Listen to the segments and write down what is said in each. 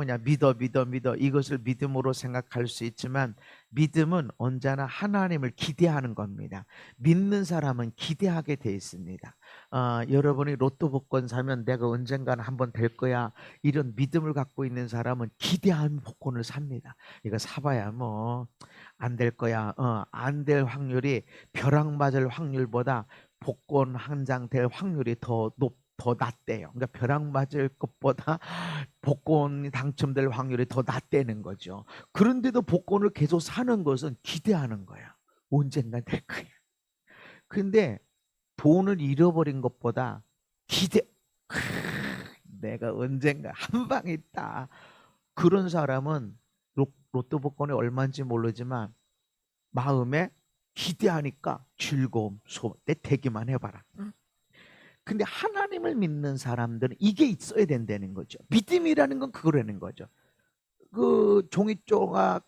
뭐냐, 믿어 믿어 믿어, 이것을 믿음으로 생각할 수 있지만 믿음은 언제나 하나님을 기대하는 겁니다. 믿는 사람은 기대하게 돼 있습니다. 여러분이 로또 복권 사면 내가 언젠가는 한번 될 거야, 이런 믿음을 갖고 있는 사람은 기대하는 복권을 삽니다. 이거 사봐야 뭐 안 될 거야, 안 될 확률이 벼락 맞을 확률보다 복권 한 장 될 확률이 더 낮대요. 그러니까 벼락 맞을 것보다 복권이 당첨될 확률이 더 낮다는 거죠. 그런데도 복권을 계속 사는 것은 기대하는 거야. 언젠가 될 거야. 근데 돈을 잃어버린 것보다 기대, 내가 언젠가 한 방 있다, 그런 사람은 로또 복권이 얼마인지 모르지만 마음에 기대하니까 즐거움, 소원, 내 되기만 해봐라. 근데 하나님을 믿는 사람들은 이게 있어야 된다는 거죠. 믿음이라는 건 그거라는 거죠. 그 종이조각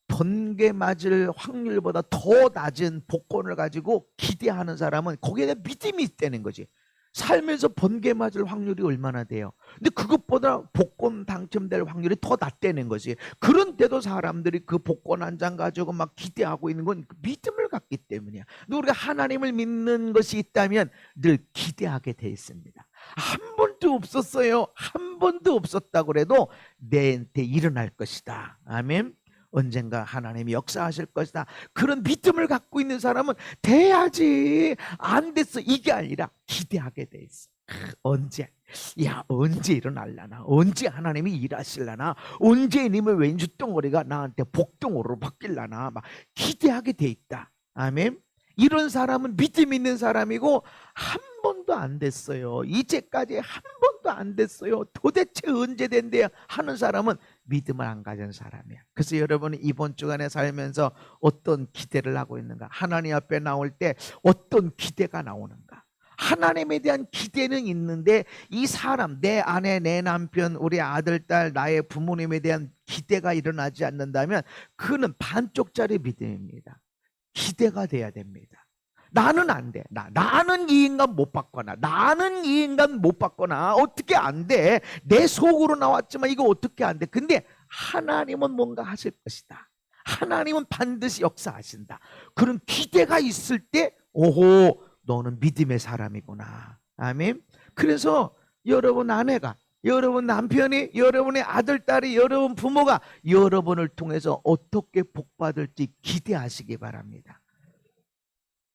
번개 맞을 확률보다 더 낮은 복권을 가지고 기대하는 사람은 거기에 대한 믿음이 있다는 거지. 살면서 번개 맞을 확률이 얼마나 돼요? 근데 그것보다 복권 당첨될 확률이 더 낮다는 거지. 그런데도 사람들이 그 복권 한 장 가지고 막 기대하고 있는 건 믿음을 갖기 때문이야. 근데 우리가 하나님을 믿는 것이 있다면 늘 기대하게 돼 있습니다. 한 번도 없었어요. 한 번도 없었다고 그래도 내한테 일어날 것이다. 아멘. 언젠가 하나님이 역사하실 것이다. 그런 믿음을 갖고 있는 사람은 돼야지, 안 됐어, 이게 아니라 기대하게 돼 있어. 언제, 야 언제 일어날라나, 언제 하나님이 일하실라나, 언제 님의 왼주덩어리가 나한테 복덩어리로 바뀔라나, 막 기대하게 돼 있다. 아멘. 이런 사람은 믿음 있는 사람이고 한 번도 안 됐어요, 이제까지 한 번도 안 됐어요, 도대체 언제 된대요 하는 사람은 믿음을 안 가진 사람이야. 그래서 여러분이 이번 주간에 살면서 어떤 기대를 하고 있는가? 하나님 앞에 나올 때 어떤 기대가 나오는가? 하나님에 대한 기대는 있는데 이 사람, 내 아내, 내 남편, 우리 아들, 딸, 나의 부모님에 대한 기대가 일어나지 않는다면 그는 반쪽짜리 믿음입니다. 기대가 돼야 됩니다. 나는 안 돼. 나는 이 인간 못 받거나, 나는 이 인간 못 받거나, 어떻게 안 돼? 내 속으로 나왔지만 이거 어떻게 안 돼? 근데 하나님은 뭔가 하실 것이다. 하나님은 반드시 역사하신다. 그런 기대가 있을 때, 오호, 너는 믿음의 사람이구나. 아멘. 그래서 여러분 아내가, 여러분 남편이, 여러분의 아들, 딸이, 여러분 부모가 여러분을 통해서 어떻게 복받을지 기대하시기 바랍니다.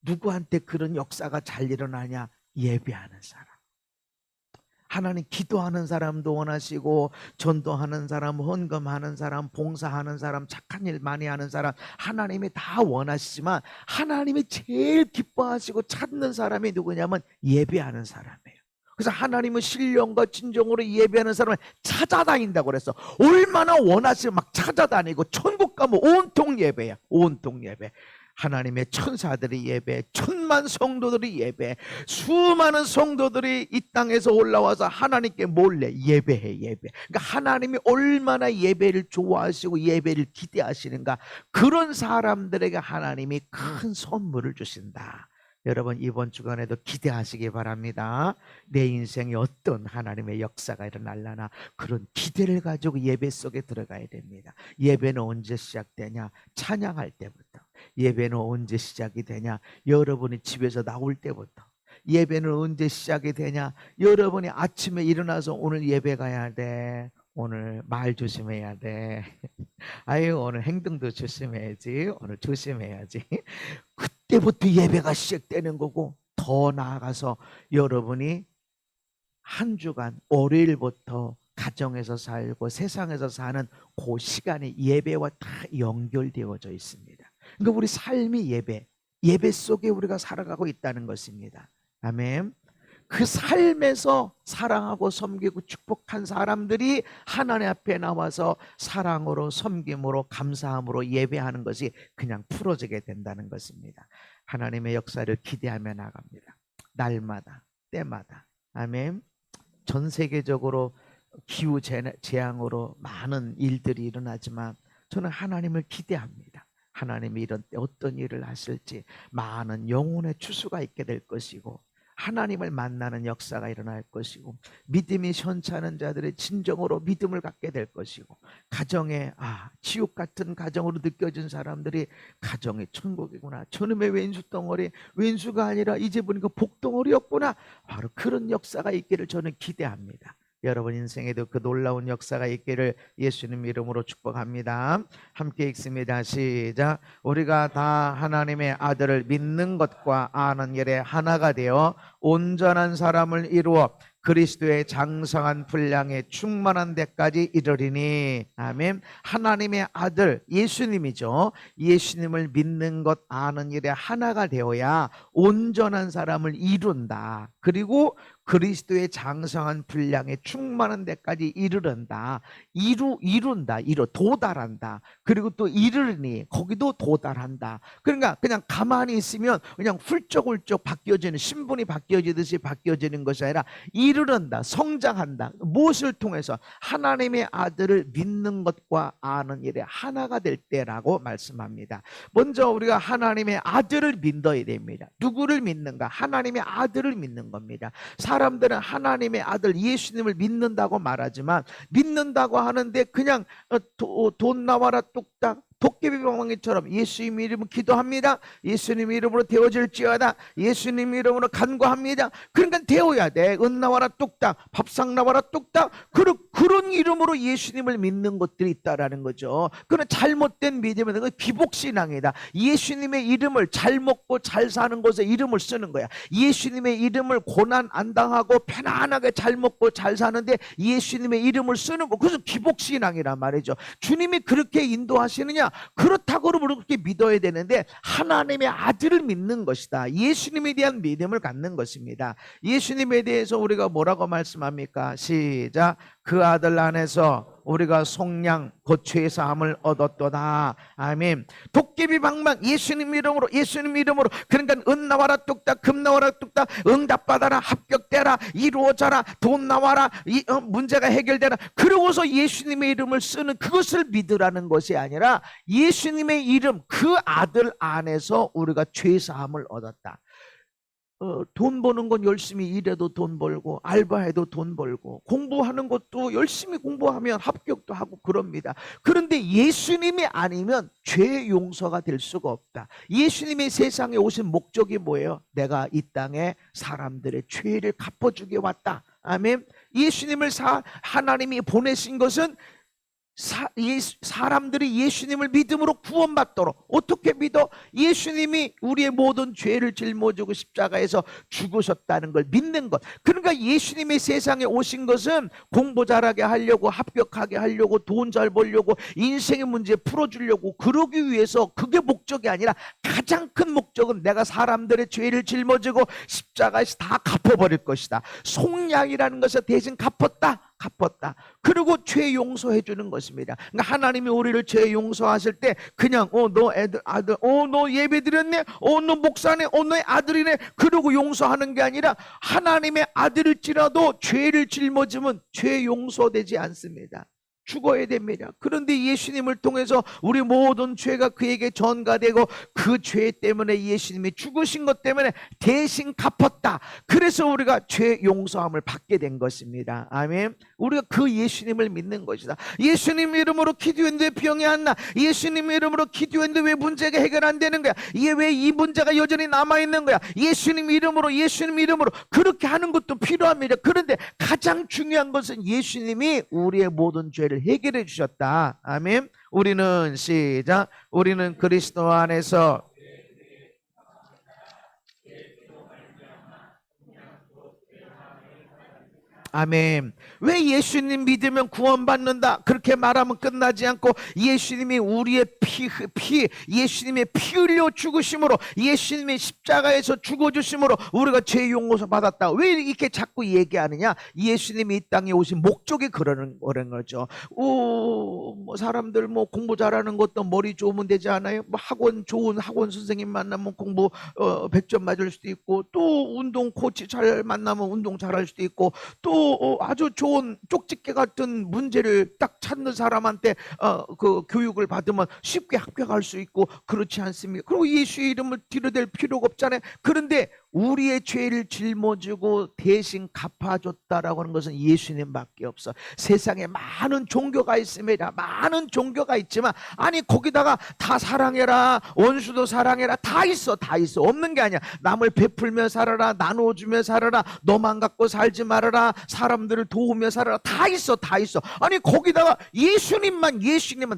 누구한테 그런 역사가 잘 일어나냐? 예배하는 사람. 하나님 기도하는 사람도 원하시고, 전도하는 사람, 헌금하는 사람, 봉사하는 사람, 착한 일 많이 하는 사람, 하나님이 다 원하시지만 하나님이 제일 기뻐하시고 찾는 사람이 누구냐면 예배하는 사람이에요. 그래서 하나님은 신령과 진정으로 예배하는 사람을 찾아다닌다고 그랬어. 얼마나 원하시면 막 찾아다니고, 천국 가면 온통 예배야. 온통 예배. 하나님의 천사들이 예배, 천만 성도들이 예배, 수많은 성도들이 이 땅에서 올라와서 하나님께 몰래 예배해. 예배. 그러니까 하나님이 얼마나 예배를 좋아하시고 예배를 기대하시는가, 그런 사람들에게 하나님이 큰 선물을 주신다. 여러분 이번 주간에도 기대하시기 바랍니다. 내 인생에 어떤 하나님의 역사가 일어날라나 그런 기대를 가지고 예배 속에 들어가야 됩니다. 예배는 언제 시작되냐? 찬양할 때부터. 예배는 언제 시작이 되냐? 여러분이 집에서 나올 때부터. 예배는 언제 시작이 되냐? 여러분이 아침에 일어나서 오늘 예배 가야 돼, 오늘 말 조심해야 돼, 아유 오늘 행동도 조심해야지, 오늘 조심해야지. 그때부터 예배가 시작되는 거고, 더 나아가서 여러분이 한 주간 월요일부터 가정에서 살고 세상에서 사는 그 시간이 예배와 다 연결되어져 있습니다. 그러니까 우리 삶이 예배 속에 우리가 살아가고 있다는 것입니다. 아멘. 그 삶에서 사랑하고 섬기고 축복한 사람들이 하나님 앞에 나와서 사랑으로, 섬김으로, 감사함으로 예배하는 것이 그냥 풀어지게 된다는 것입니다. 하나님의 역사를 기대하며 나갑니다. 날마다, 때마다. 아멘. 전 세계적으로 기후 재앙으로 많은 일들이 일어나지만 저는 하나님을 기대합니다. 하나님이 이런 때 어떤 일을 하실지, 많은 영혼의 추수가 있게 될 것이고, 하나님을 만나는 역사가 일어날 것이고, 믿음이 현찮은 자들의 진정으로 믿음을 갖게 될 것이고, 가정에 지옥 같은 가정으로 느껴진 사람들이 가정이 천국이구나, 저놈의 왼수 덩어리, 왼수가 아니라 이제 보니까 복덩어리였구나, 바로 그런 역사가 있기를 저는 기대합니다. 여러분 인생에도 그 놀라운 역사가 있기를 예수님 이름으로 축복합니다. 함께 읽습니다. 시작. 우리가 다 하나님의 아들을 믿는 것과 아는 일에 하나가 되어 온전한 사람을 이루어 그리스도의 장성한 분량에 충만한 데까지 이르리니. 아멘. 하나님의 아들 예수님이죠. 예수님을 믿는 것 아는 일에 하나가 되어야 온전한 사람을 이룬다. 그리고 그리스도의 장성한 분량에 충만한 데까지 이르른다. 이룬다. 도달한다. 그리고 또 이르르니 거기도 도달한다. 그러니까 그냥 가만히 있으면 그냥 훌쩍훌쩍 바뀌어지는, 신분이 바뀌어지듯이 바뀌어지는 것이 아니라 이르른다. 성장한다. 무엇을 통해서? 하나님의 아들을 믿는 것과 아는 일에 하나가 될 때라고 말씀합니다. 먼저 우리가 하나님의 아들을 믿어야 됩니다. 누구를 믿는가? 하나님의 아들을 믿는 겁니다. 사람들은 하나님의 아들 예수님을 믿는다고 말하지만, 믿는다고 하는데 그냥 돈 나와라 뚝딱, 도깨비 방망이처럼 예수님 이름으로 기도합니다, 예수님 이름으로 되어질지어다, 예수님 이름으로 간구합니다. 그러니까 되어야 돼. 은 나와라 뚝딱, 밥상 나와라 뚝딱, 그런 이름으로 예수님을 믿는 것들이 있다라는 거죠. 그건 잘못된 믿음은 그건 기복신앙이다. 예수님의 이름을 잘 먹고 잘 사는 곳에 이름을 쓰는 거야. 예수님의 이름을 고난 안 당하고 편안하게 잘 먹고 잘 사는데 예수님의 이름을 쓰는 거, 그것은 기복신앙이란 말이죠. 주님이 그렇게 인도하시느냐? 그렇다고 그렇게 믿어야 되는데, 하나님의 아들을 믿는 것이다. 예수님에 대한 믿음을 갖는 것입니다. 예수님에 대해서 우리가 뭐라고 말씀합니까? 시작. 그 아들 안에서 우리가 속량 곧 죄사함을 얻었도다. 아멘. 도깨비 방망 예수님 이름으로, 예수님 이름으로. 그러니까 은 나와라 뚝딱, 금 나와라 뚝딱, 응답 받아라, 합격되라, 이루어져라, 돈 나와라, 문제가 해결되라. 그러고서 예수님의 이름을 쓰는 그것을 믿으라는 것이 아니라, 예수님의 이름, 그 아들 안에서 우리가 죄사함을 얻었다. 돈 버는 건 열심히 일해도 돈 벌고, 알바해도 돈 벌고, 공부하는 것도 열심히 공부하면 합격도 하고 그럽니다. 그런데 예수님이 아니면 죄 용서가 될 수가 없다. 예수님이 세상에 오신 목적이 뭐예요? 내가 이 땅에 사람들의 죄를 갚아주게 왔다. 아멘. 예수님을 하나님이 보내신 것은 사람들이 예수님을 믿음으로 구원받도록. 어떻게 믿어? 예수님이 우리의 모든 죄를 짊어지고 십자가에서 죽으셨다는 걸 믿는 것. 그러니까 예수님이 세상에 오신 것은 공부 잘하게 하려고, 합격하게 하려고, 돈 잘 벌려고, 인생의 문제 풀어주려고, 그러기 위해서, 그게 목적이 아니라 가장 큰 목적은 내가 사람들의 죄를 짊어지고 십자가에서 다 갚아버릴 것이다. 속량이라는 것을 대신 갚았다. 그리고 죄 용서해 주는 것입니다. 그러니까 하나님이 우리를 죄 용서하실 때 그냥 너 아들, 너 예배 드렸네, 너 목사네, 너의 아들이네, 그러고 용서하는 게 아니라, 하나님의 아들일지라도 죄를 짊어지면 죄 용서되지 않습니다. 죽어야 됩니다. 그런데 예수님을 통해서 우리 모든 죄가 그에게 전가되고, 그 죄 때문에 예수님이 죽으신 것 때문에 대신 갚았다. 그래서 우리가 죄 용서함을 받게 된 것입니다. 아멘. 우리가 그 예수님을 믿는 것이다. 예수님 이름으로 기도했는데 병이 안 나, 예수님 이름으로 기도했는데 왜 문제가 해결 안 되는 거야? 왜 이 문제가 여전히 남아있는 거야? 예수님 이름으로 그렇게 하는 것도 필요합니다. 그런데 가장 중요한 것은 예수님이 우리의 모든 죄를 해결해 주셨다. 아멘. 우리는 시작. 우리는 그리스도 안에서 아멘. 왜 예수님 믿으면 구원받는다 그렇게 말하면 끝나지 않고, 예수님이 우리의 예수님의 피 흘려 죽으심으로, 예수님의 십자가에서 죽어주심으로 우리가 죄 용서 받았다. 왜 이렇게 자꾸 얘기하느냐? 예수님이 이 땅에 오신 목적이 그러는 거죠. 뭐 사람들 공부 잘하는 것도 머리 좋으면 되지 않아요? 좋은 학원 선생님 만나면 공부 100점 맞을 수도 있고, 또 운동 코치 잘 만나면 운동 잘할 수도 있고, 또 아주 좋은 쪽집게 같은 문제를 딱 찾는 사람한테 그 교육을 받으면 쉽게 합격할 수 있고, 그렇지 않습니까? 그리고 예수의 이름을 들여댈 필요가 없잖아요. 그런데 우리의 죄를 짊어지고 대신 갚아줬다라고 하는 것은 예수님밖에 없어. 세상에 많은 종교가 있습니다. 많은 종교가 있지만 아니 거기다가 다 사랑해라, 원수도 사랑해라, 다 있어. 다 있어. 없는 게 아니야. 남을 베풀며 살아라, 나눠주며 살아라, 너만 갖고 살지 말아라, 사람들을 도우며 살아라, 다 있어. 다 있어. 아니 거기다가 예수님만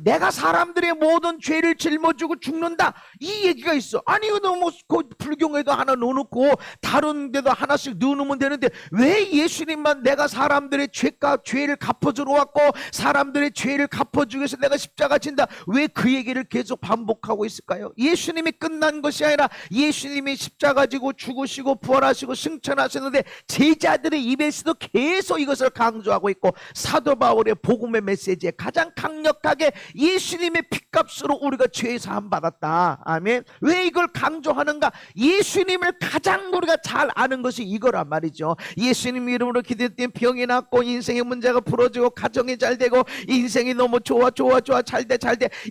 내가 사람들의 모든 죄를 짊어지고 죽는다, 이 얘기가 있어. 아니 너무 그 불경에도 하나 넣어놓고 다른 데도 하나씩 넣어놓으면 되는데 왜 예수님만 내가 사람들의 죄를 갚아주러 왔고 사람들의 죄를 갚아주기 위해서 내가 십자가 진다, 왜 그 얘기를 계속 반복하고 있을까요? 예수님이 끝난 것이 아니라 예수님이 십자가 지고 죽으시고 부활하시고 승천하셨는데 제자들의 입에서도 계속 이것을 강조하고 있고, 사도 바울의 복음의 메시지에 가장 강력하게 예수님의 핏값으로 우리가 죄 사함 받았다. 아멘. 왜 이걸 강조하는가? 예수님을 가장 우리가 잘 아는 것이 이거란 말이죠. 예수님 이름으로 기도했더니 병이 낫고 인생의 문제가 풀어지고 가정이 잘 되고 인생이 너무 좋아 잘 돼.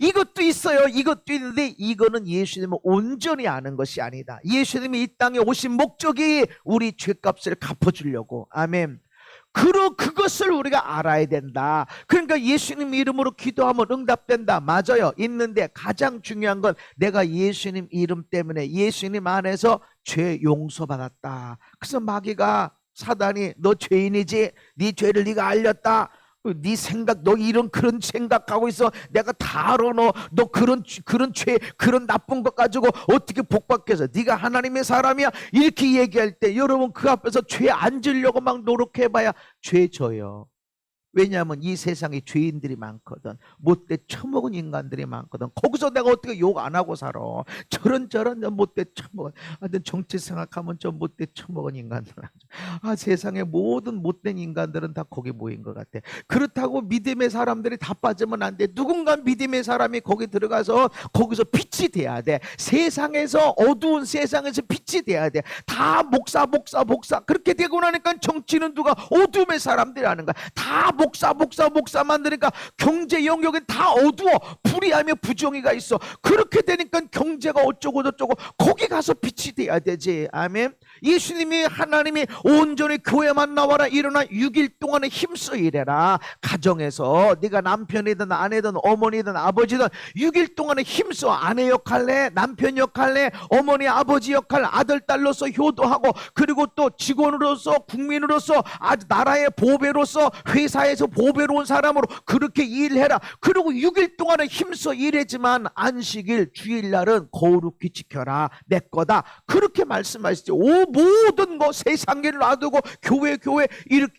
이것도 있어요. 이것도 있는데 이거는 예수님을 온전히 아는 것이 아니다. 예수님이 이 땅에 오신 목적이 우리 죄값을 갚아주려고. 아멘. 그것을 우리가 알아야 된다. 그러니까 예수님 이름으로 기도하면 응답된다, 맞아요. 있는데 가장 중요한 건 내가 예수님 이름 때문에 예수님 안에서 죄 용서받았다. 그래서 마귀가, 사단이 너 죄인이지, 네 죄를 네가 알렸다, 네 생각, 너 그런 생각하고 있어, 내가 다 알아, 너 그런 죄, 그런 나쁜 것 가지고 어떻게 복받겠어, 네가 하나님의 사람이야, 이렇게 얘기할 때 여러분 그 앞에서 죄 안 지려고 막 노력해봐야 죄 져요. 왜냐하면 이 세상에 죄인들이 많거든. 못돼 처먹은 인간들이 많거든. 거기서 내가 어떻게 욕 안 하고 살아? 저런 못돼 처먹은, 정치 생각하면 저 못돼 처먹은 인간들, 세상에 모든 못된 인간들은 다 거기 모인 것 같아. 그렇다고 믿음의 사람들이 다 빠지면 안 돼. 누군가 믿음의 사람이 거기 들어가서 거기서 빛이 돼야 돼. 세상에서, 어두운 세상에서 빛이 돼야 돼. 다 목사 그렇게 되고 나니까 정치는 누가? 어둠의 사람들이 하는 거야. 다 목사 만드니까 경제 영역에 다 어두워. 불의하며 부정의가 있어. 그렇게 되니까 경제가 어쩌고 저쩌고, 거기 가서 빛이 돼야 되지. 아멘. 예수님이, 하나님이 온전히 교회만 나와라, 일어나 6일 동안에 힘써 일해라. 가정에서 네가 남편이든 아내든 어머니든 아버지든 6일 동안에 힘써 아내 역할 내, 남편 역할 내, 어머니 아버지 역할, 아들 딸로서 효도하고, 그리고 또 직원으로서, 국민으로서, 나라의 보배로서, 회사에서 보배로 온 사람으로 그렇게 일해라. 그리고 6일 동안에 힘써 일했지만 안식일, 주일날은 거룩히 지켜라, 내 거다, 그렇게 말씀하시죠. 모든 거 세상 일을 놔두고 교회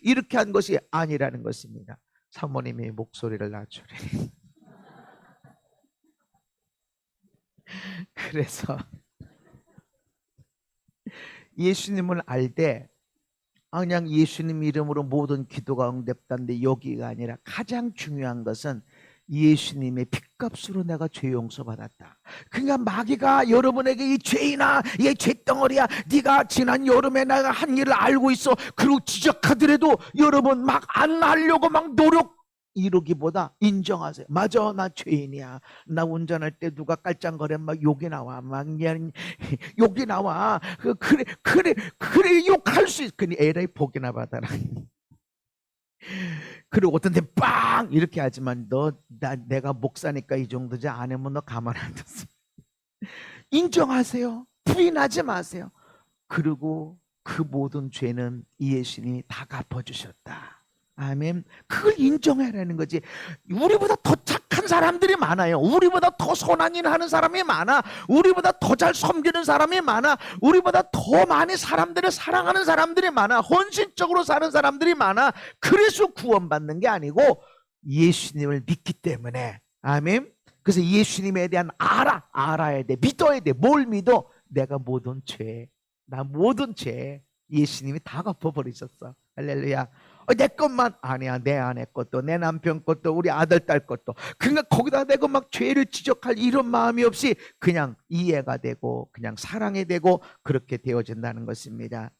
이렇게 한 것이 아니라는 것입니다. 사모님이 목소리를 낮추리. 그래서 예수님을 알 때 그냥 예수님 이름으로 모든 기도가 응답된데 여기가 아니라 가장 중요한 것은 예수님의 핏값으로 내가 죄 용서받았다. 그러니까 마귀가 여러분에게 이 죄인아, 얘 죄덩어리야, 네가 지난 여름에 내가 한 일을 알고 있어, 그리고 지적하더라도 여러분 막 안 하려고 막 노력, 이러기보다 인정하세요. 맞아, 나 죄인이야. 나 운전할 때 누가 깔짱거려 막 욕이 나와, 막 욕이 나와. 그래 욕할 수 있어. 그니 에라이 복이나 받아라. 그리고 어떤 데 빵 이렇게 하지만 내가 목사니까 이 정도지, 안 하면 너 가만 안 뒀어. 인정하세요. 부인하지 마세요. 그리고 그 모든 죄는 예수님이 다 갚아주셨다. 아멘. 그걸 인정하라는 거지. 우리보다 더 착한 사람들이 많아요. 우리보다 더 선한 일 하는 사람이 많아. 우리보다 더 잘 섬기는 사람이 많아. 우리보다 더 많이 사람들을 사랑하는 사람들이 많아. 헌신적으로 사는 사람들이 많아. 그래서 구원받는 게 아니고 예수님을 믿기 때문에. 아멘. 그래서 예수님에 대한 알아야 돼. 믿어야 돼. 뭘 믿어? 내가 모든 죄, 예수님이 다 갚아버리셨어. 할렐루야. 내 것만 아니야. 내 아내 것도, 내 남편 것도, 우리 아들 딸 것도. 그러니까 거기다 대고 막 죄를 지적할 이런 마음이 없이 그냥 이해가 되고 그냥 사랑이 되고 그렇게 되어진다는 것입니다.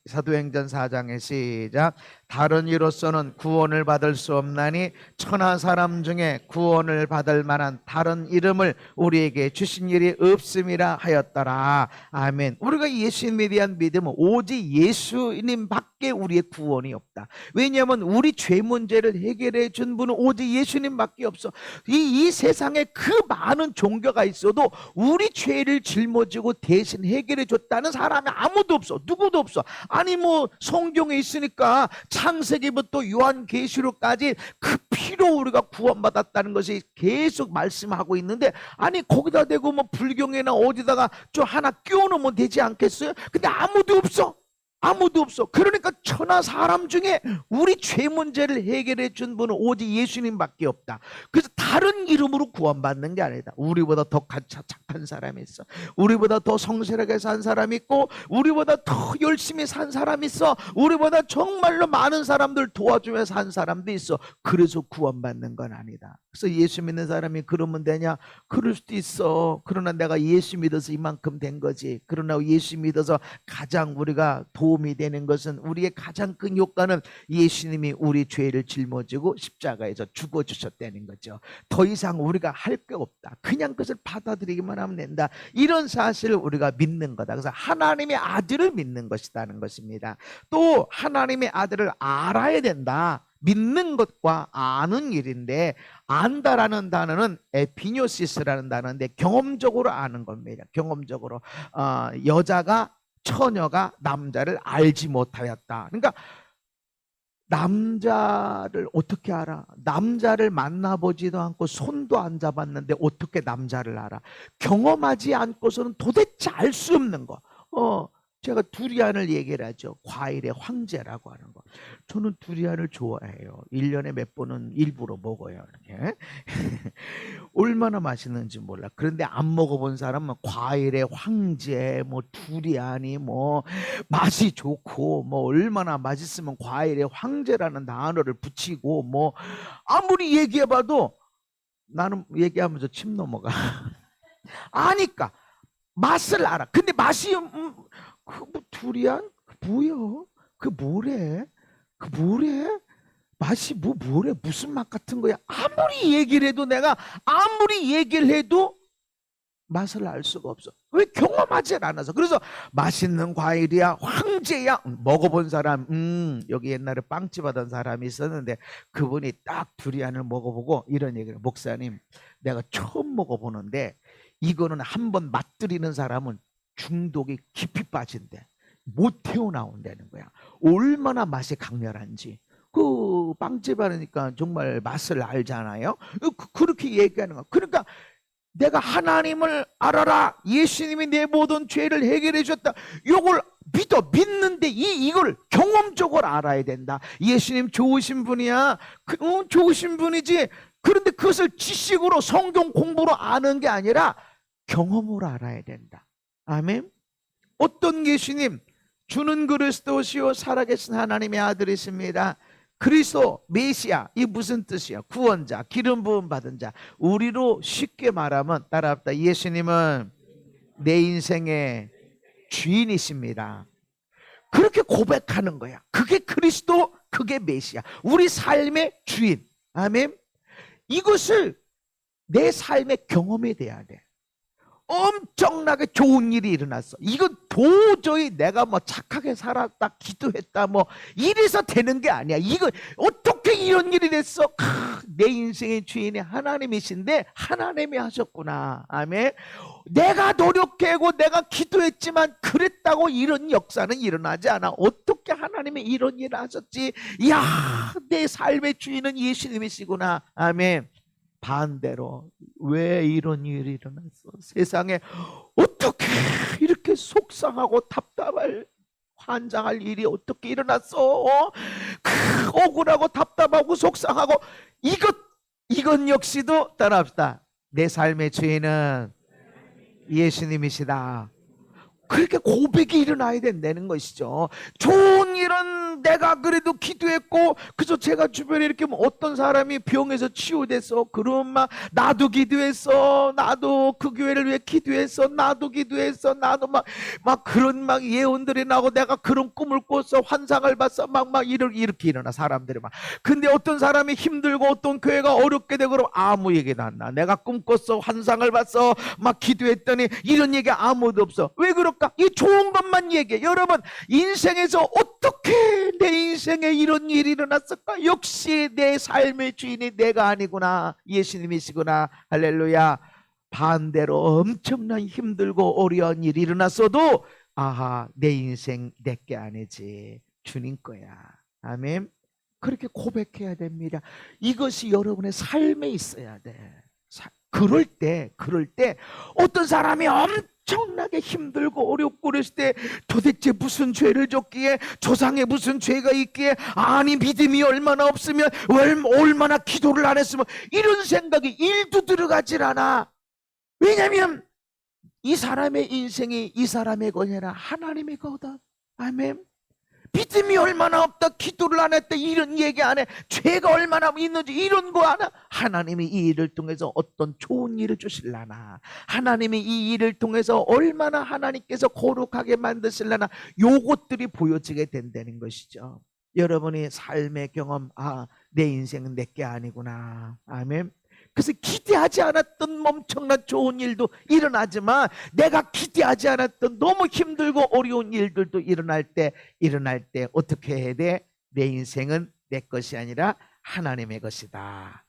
사도행전 4장의 시작. 다른 이로서는 구원을 받을 수 없나니 천하 사람 중에 구원을 받을 만한 다른 이름을 우리에게 주신 일이 없음이라 하였더라. 아멘. 우리가 예수님에 대한 믿음은 오직 예수님밖에 우리의 구원이 없다. 왜냐하면 우리 죄 문제를 해결해 준 분은 오직 예수님밖에 없어. 이 세상에 그 많은 종교가 있어도 우리 죄를 짊어지고 대신 해결해 줬다는 사람이 아무도 없어. 누구도 없어. 아니 뭐 성경에 있으니까 창세기부터 요한계시록까지 그 피로 우리가 구원받았다는 것이 계속 말씀하고 있는데, 아니 거기다 대고 뭐 불경이나 어디다가 좀 하나 끼워놓으면 되지 않겠어요? 근데 아무도 없어. 아무도 없어. 그러니까 천하 사람 중에 우리 죄 문제를 해결해 준 분은 오직 예수님밖에 없다. 그래서 다른 이름으로 구원받는 게 아니다. 우리보다 더 착한 사람이 있어. 우리보다 더 성실하게 산 사람이 있고, 우리보다 더 열심히 산 사람이 있어. 우리보다 정말로 많은 사람들 도와주며 산 사람도 있어. 그래서 구원받는 건 아니다. 그래서 예수 믿는 사람이 그러면 되냐? 그럴 수도 있어. 그러나 내가 예수 믿어서 이만큼 된 거지. 그러나 예수 믿어서 가장 우리가 도움이 되는 것은, 우리의 가장 큰 효과는 예수님이 우리 죄를 짊어지고 십자가에서 죽어주셨다는 거죠. 더 이상 우리가 할 게 없다. 그냥 그것을 받아들이기만 하면 된다. 이런 사실을 우리가 믿는 거다. 그래서 하나님의 아들을 믿는 것이라는 것입니다. 또 하나님의 아들을 알아야 된다. 믿는 것과 아는 일인데, 안다라는 단어는 에피뇨시스라는 단어인데 경험적으로 아는 겁니다. 경험적으로 여자가 처녀가 남자를 알지 못하였다. 그러니까 남자를 어떻게 알아? 남자를 만나보지도 않고 손도 안 잡았는데 어떻게 남자를 알아? 경험하지 않고서는 도대체 알 수 없는 거. 제가 두리안을 얘기를 하죠. 과일의 황제라고 하는 거. 저는 두리안을 좋아해요. 1년에 몇 번은 일부러 먹어요. 이렇게. 얼마나 맛있는지 몰라. 그런데 안 먹어본 사람은 과일의 황제, 뭐 두리안이 뭐 맛이 좋고 뭐 얼마나 맛있으면 과일의 황제라는 단어를 붙이고 뭐 아무리 얘기해봐도 나는 얘기하면서 침 넘어가. 아니까 맛을 알아. 근데 맛이 그 뭐 두리안? 뭐야? 그 뭐래? 그 뭐래? 맛이 뭐래? 무슨 맛 같은 거야? 아무리 얘기를 해도 내가 아무리 얘기를 해도 맛을 알 수가 없어. 왜? 경험하지 않아서. 그래서 맛있는 과일이야, 황제야. 먹어본 사람, 여기 옛날에 빵집 하던 사람이 있었는데 그분이 딱 두리안을 먹어보고 이런 얘기를, 목사님 내가 처음 먹어보는데 이거는 한번 맛들이는 사람은 중독이 깊이 빠진대. 못 태어나온다는 거야. 얼마나 맛이 강렬한지. 그 빵집 하니까 정말 맛을 알잖아요. 그렇게 얘기하는 거야. 그러니까 내가 하나님을 알아라. 예수님이 내 모든 죄를 해결해 줬다. 이걸 믿는데 이걸 경험적으로 알아야 된다. 예수님 좋으신 분이야. 좋으신 분이지. 그런데 그것을 지식으로 성경 공부로 아는 게 아니라 경험으로 알아야 된다. 아멘. 어떤 예수님? 주는 그리스도시요 살아계신 하나님의 아들이십니다. 그리스도 메시아, 이 무슨 뜻이야? 구원자, 기름 부음 받은 자. 우리로 쉽게 말하면 따라합시다. 예수님은 내 인생의 주인이십니다. 그렇게 고백하는 거야. 그게 그리스도, 그게 메시아, 우리 삶의 주인. 아멘. 이것을 내 삶의 경험이 돼야 돼. 엄청나게 좋은 일이 일어났어. 이건 도저히 내가 뭐 착하게 살았다, 기도했다, 뭐 이래서 되는 게 아니야. 이거 어떻게 이런 일이 됐어? 내 인생의 주인이 하나님이신데 하나님이 하셨구나. 아멘. 내가 노력하고 내가 기도했지만 그랬다고 이런 역사는 일어나지 않아. 어떻게 하나님이 이런 일을 하셨지? 이야, 내 삶의 주인은 예수님이시구나. 아멘. 반대로 왜 이런 일이 일어났어? 세상에 어떻게 이렇게 속상하고 답답할, 환장할 일이 어떻게 일어났어? 억울하고 답답하고 속상하고, 이건 역시도 따라합시다. 내 삶의 주인은 예수님이시다. 그렇게 고백이 일어나야 된다는 것이죠. 좋은 일은 내가 그래도 기도했고, 그래서 제가 주변에 이렇게 어떤 사람이 병에서 치유됐어. 그러면 막 나도 기도했어. 나도 그 교회를 위해 기도했어. 나도 기도했어. 나도 막 그런 막 예언들이 나고 내가 그런 꿈을 꿨어. 환상을 봤어. 막 이렇게 일어나 사람들이 막. 근데 어떤 사람이 힘들고 어떤 교회가 어렵게 되고 그러면 아무 얘기도 안 나. 내가 꿈 꿨어. 환상을 봤어. 막 기도했더니 이런 얘기 아무도 없어. 왜 그럴까? 이 좋은 것만 얘기해. 여러분, 인생에서 어떻게 내 인생에 이런 일이 일어났을까? 역시 내 삶의 주인이 내가 아니구나. 예수님이시구나. 할렐루야. 반대로 엄청난 힘들고 어려운 일이 일어났어도 아하, 내 인생 내게 아니지. 주님 거야. 아멘. 그렇게 고백해야 됩니다. 이것이 여러분의 삶에 있어야 돼. 그럴 때 어떤 사람이 엄청나게 힘들고 어렵고 그랬을 때 도대체 무슨 죄를 졌기에, 조상에 무슨 죄가 있기에, 아니 믿음이 얼마나 없으면, 얼마나 기도를 안 했으면, 이런 생각이 일도 들어가질 않아. 왜냐하면 이 사람의 인생이 이 사람의 것이 아니라 하나님의 거다. 아멘. 믿음이 얼마나 없다, 기도를 안 했다, 이런 얘기 안 해. 죄가 얼마나 있는지 이런 거 안 해. 하나님이 이 일을 통해서 어떤 좋은 일을 주실라나, 하나님이 이 일을 통해서 얼마나 하나님께서 거룩하게 만드실라나, 요것들이 보여지게 된다는 것이죠. 여러분이 삶의 경험, 내 인생은 내게 아니구나. 아멘. 그래서 기대하지 않았던 엄청난 좋은 일도 일어나지만, 내가 기대하지 않았던 너무 힘들고 어려운 일들도 일어날 때 어떻게 해야 돼? 내 인생은 내 것이 아니라 하나님의 것이다.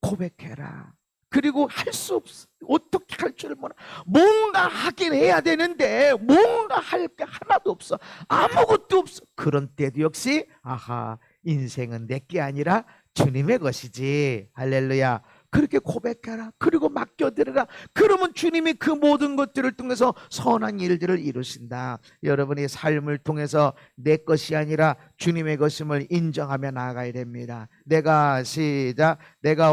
고백해라. 그리고 할 수 없어. 어떻게 할 줄을 몰라. 뭔가 하긴 해야 되는데 뭔가 할 게 하나도 없어. 아무것도 없어. 그런 때도 역시 인생은 내 게 아니라 주님의 것이지. 할렐루야. 그렇게 고백해라. 그리고 맡겨드려라. 그러면 주님이 그 모든 것들을 통해서 선한 일들을 이루신다. 여러분이 삶을 통해서 내 것이 아니라 주님의 것임을 인정하며 나아가야 됩니다. 내가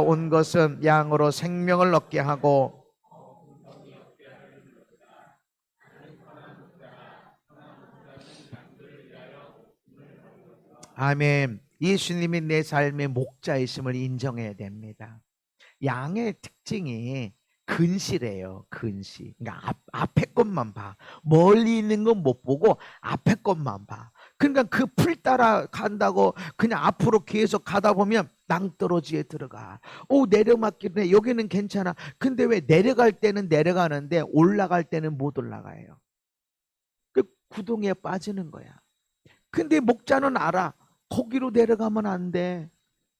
온 것은 양으로 생명을 얻게 하고, 아멘. 예수님이 내 삶의 목자이심을 인정해야 됩니다. 양의 특징이 근시래요. 근시. 그러니까 앞에 것만 봐. 멀리 있는 건 못 보고 앞에 것만 봐. 그러니까 그 풀 따라 간다고 그냥 앞으로 계속 가다 보면 낭떠러지에 들어가. 내려막길래 여기는 괜찮아. 근데 왜 내려갈 때는 내려가는데 올라갈 때는 못 올라가요. 그 구덩이에 빠지는 거야. 근데 목자는 알아. 거기로 내려가면 안 돼.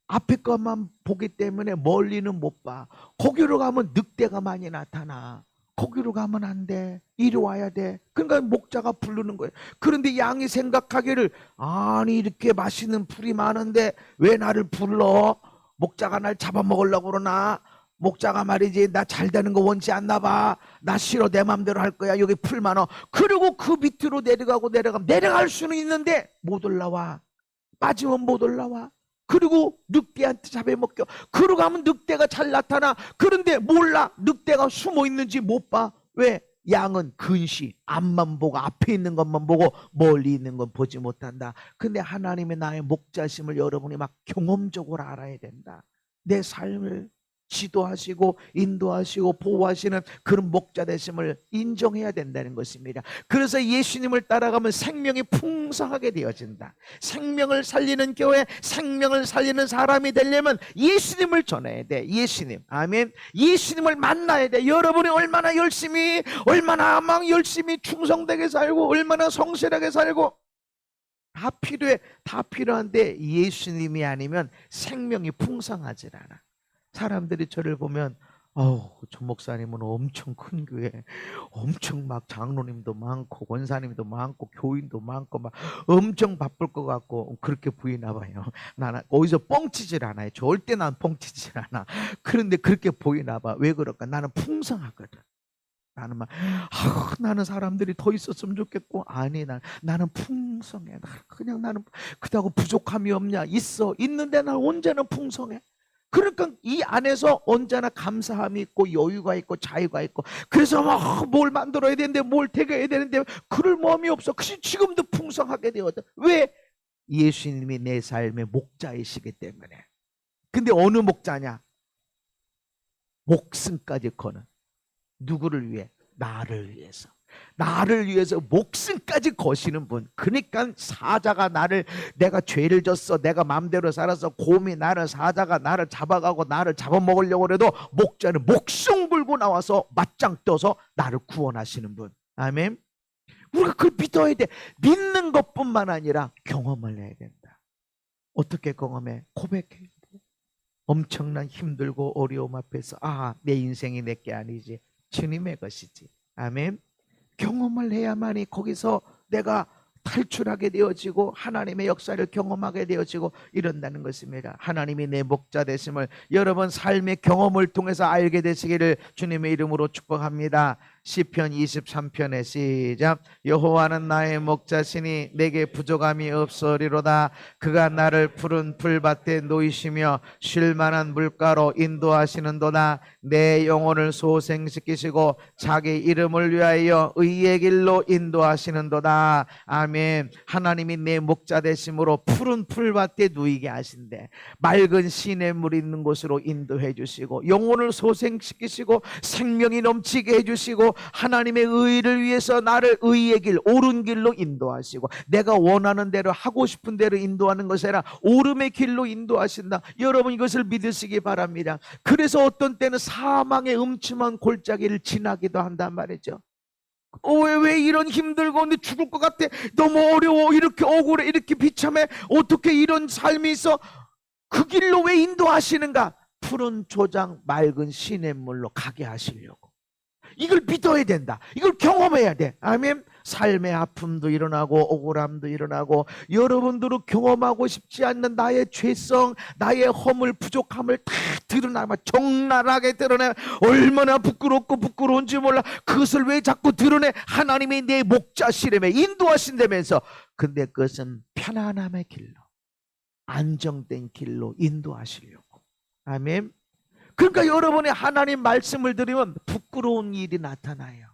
앞에 것만 보기 때문에 멀리는 못 봐. 거기로 가면 늑대가 많이 나타나. 거기로 가면 안 돼. 이리 와야 돼. 그러니까 목자가 부르는 거예요. 그런데 양이 생각하기를, 아니 이렇게 맛있는 풀이 많은데 왜 나를 불러? 목자가 날 잡아먹으려고 그러나? 목자가 말이지 나 잘 되는 거 원치 않나 봐. 나 싫어. 내 맘대로 할 거야. 여기 풀 많아. 그리고 그 밑으로 내려가면 내려갈 수는 있는데 못 올라와. 빠지면 못 올라와. 그리고 늑대한테 잡아먹혀. 그러고 가면 늑대가 잘 나타나. 그런데 몰라. 늑대가 숨어 있는지 못 봐. 왜? 양은 근시, 앞만 보고 앞에 있는 것만 보고 멀리 있는 건 보지 못한다. 근데 하나님의 나의 목자심을 여러분이 막 경험적으로 알아야 된다. 내 삶을 지도하시고 인도하시고 보호하시는 그런 목자 되심을 인정해야 된다는 것입니다. 그래서 예수님을 따라가면 생명이 풍성하게 되어진다. 생명을 살리는 교회, 생명을 살리는 사람이 되려면 예수님을 전해야 돼. 예수님. 아멘. 예수님을 만나야 돼. 여러분이 얼마나 열심히 충성되게 살고 얼마나 성실하게 살고 다 필요해. 다 필요한데 예수님이 아니면 생명이 풍성하질 않아. 사람들이 저를 보면 저 목사님은 엄청 큰 교회, 엄청 막 장로님도 많고 권사님도 많고 교인도 많고 막 엄청 바쁠 것 같고 그렇게 보이나 봐요. 나는 어디서 뻥치질 않아요. 절대 난 뻥치질 않아. 그런데 그렇게 보이나 봐. 왜 그럴까? 나는 풍성하거든. 나는 나는 사람들이 더 있었으면 좋겠고, 아니 나는 풍성해. 나는 그렇다고 부족함이 없냐? 있는데 난 언제나 풍성해. 그러니까 이 안에서 언제나 감사함이 있고 여유가 있고 자유가 있고, 그래서 뭘 만들어야 되는데 뭘 되게 해야 되는데 그럴 마음이 없어. 그래서 지금도 풍성하게 되거든. 왜? 예수님이 내 삶의 목자이시기 때문에. 근데 어느 목자냐? 목숨까지 거는. 누구를 위해? 나를 위해서. 나를 위해서 목숨까지 거시는 분. 그러니까 사자가 나를, 내가 죄를 졌어, 내가 마음대로 살아서 곰이 나를, 사자가 나를 잡아가고 나를 잡아먹으려고 해도 목자는 목숨 걸고 나와서 맞짱 떠서 나를 구원하시는 분. 아멘. 우리가 그걸 믿어야 돼. 믿는 것뿐만 아니라 경험을 해야 된다. 어떻게 경험해? 고백해. 엄청난 힘들고 어려움 앞에서 내 인생이 내게 아니지, 주님의 것이지. 아멘. 경험을 해야만이 거기서 내가 탈출하게 되어지고 하나님의 역사를 경험하게 되어지고 이런다는 것입니다. 하나님이 내 목자 되심을 여러분 삶의 경험을 통해서 알게 되시기를 주님의 이름으로 축복합니다. 시편 23편의 시작. 여호와는 나의 목자시니 내게 부족함이 없으리로다. 그가 나를 푸른 풀밭에 놓이시며 쉴만한 물가로 인도하시는도다. 내 영혼을 소생시키시고 자기 이름을 위하여 의의 길로 인도하시는도다. 아멘. 하나님이 내 목자 되심으로 푸른 풀밭에 누이게 하신대. 맑은 시냇물 있는 곳으로 인도해 주시고 영혼을 소생시키시고 생명이 넘치게 해주시고 하나님의 의를 위해서 나를 의의 길, 옳은 길로 인도하시고 내가 원하는 대로 하고 싶은 대로 인도하는 것이 아니라 옳음의 길로 인도하신다. 여러분 이것을 믿으시기 바랍니다. 그래서 어떤 때는 사망의 음침한 골짜기를 지나기도 한단 말이죠. 왜 이런 힘들고 근데 죽을 것 같아, 너무 어려워, 이렇게 억울해, 이렇게 비참해, 어떻게 이런 삶이 있어? 그 길로 왜 인도하시는가? 푸른 조장 맑은 시냇물로 가게 하시려고. 이걸 믿어야 된다. 이걸 경험해야 돼. 아멘. 삶의 아픔도 일어나고 억울함도 일어나고 여러분들은 경험하고 싶지 않는 나의 죄성, 나의 허물, 부족함을 다 드러나면 적나라하게 드러내. 얼마나 부끄럽고 부끄러운지 몰라. 그것을 왜 자꾸 드러내? 하나님이 내 목자시름에 인도하신다면서. 근데 그것은 편안함의 길로, 안정된 길로 인도하시려고. 아멘. 그러니까 여러분이 하나님 말씀을 들으면 부끄러운 일이 나타나요.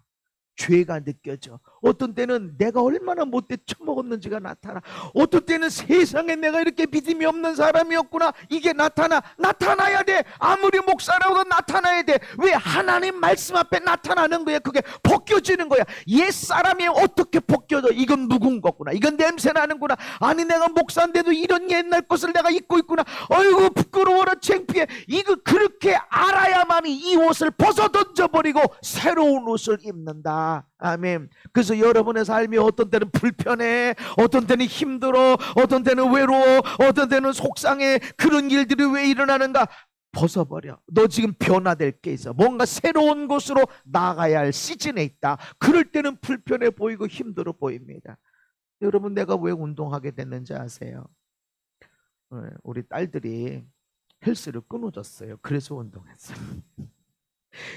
죄가 느껴져. 어떤 때는 내가 얼마나 못돼 처먹었는지가 나타나. 어떤 때는 세상에 내가 이렇게 믿음이 없는 사람이었구나, 이게 나타나야 돼. 아무리 목사라고도 나타나야 돼. 왜? 하나님 말씀 앞에 나타나는 거야. 그게 벗겨지는 거야. 옛사람이 어떻게 벗겨져? 이건 묵은 거구나, 이건 냄새 나는구나. 아니 내가 목사인데도 이런 옛날 것을 내가 입고 있구나. 어이구 부끄러워라, 창피해. 이거 그렇게 알아야만이 이 옷을 벗어 던져버리고 새로운 옷을 입는다. 아멘. 그래서 여러분의 삶이 어떤 때는 불편해, 어떤 때는 힘들어, 어떤 때는 외로워, 어떤 때는 속상해. 그런 일들이 왜 일어나는가? 벗어버려. 너 지금 변화될 게 있어. 뭔가 새로운 곳으로 나가야 할 시즌에 있다. 그럴 때는 불편해 보이고 힘들어 보입니다. 여러분 내가 왜 운동하게 됐는지 아세요? 우리 딸들이 헬스를 끊어줬어요. 그래서 운동했어요.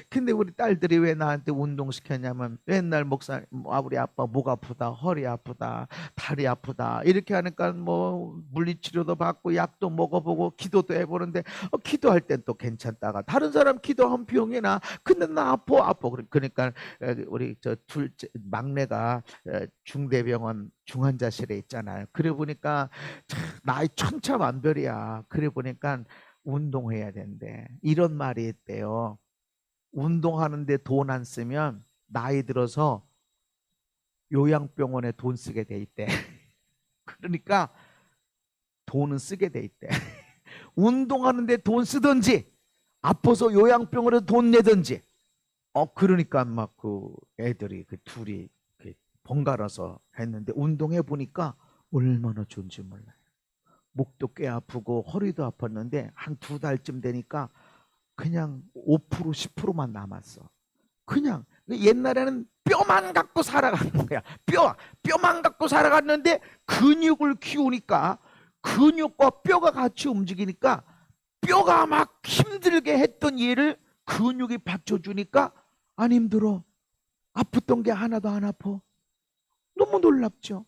근데 우리 딸들이 왜 나한테 운동시켰냐면 맨날 목사, 우리 아빠 목 아프다, 허리 아프다, 다리 아프다 이렇게 하니까 뭐 물리치료도 받고 약도 먹어보고 기도도 해보는데 기도할 땐 또 괜찮다가 다른 사람 기도하면 병이 나. 근데 나 아파. 그러니까 우리 저 둘째 막내가 중대병원 중환자실에 있잖아요. 그래 보니까 나이 천차만별이야. 그래 보니까 운동해야 된대. 이런 말이 있대요. 운동하는데 돈 안 쓰면 나이 들어서 요양병원에 돈 쓰게 돼 있대. 그러니까 돈은 쓰게 돼 있대. 운동하는데 돈 쓰든지 아파서 요양병원에 돈 내든지. 그러니까 막 그 애들이 그 둘이 번갈아서 했는데 운동해 보니까 얼마나 좋은지 몰라요. 목도 꽤 아프고 허리도 아팠는데 한 2달쯤 되니까 그냥 5% 10%만 남았어. 그냥 옛날에는 뼈만 갖고 살아가는 거야. 뼈만 갖고 살아갔는데 근육을 키우니까 근육과 뼈가 같이 움직이니까 뼈가 막 힘들게 했던 얘를 근육이 받쳐주니까 안 힘들어. 아팠던 게 하나도 안 아파. 너무 놀랍죠.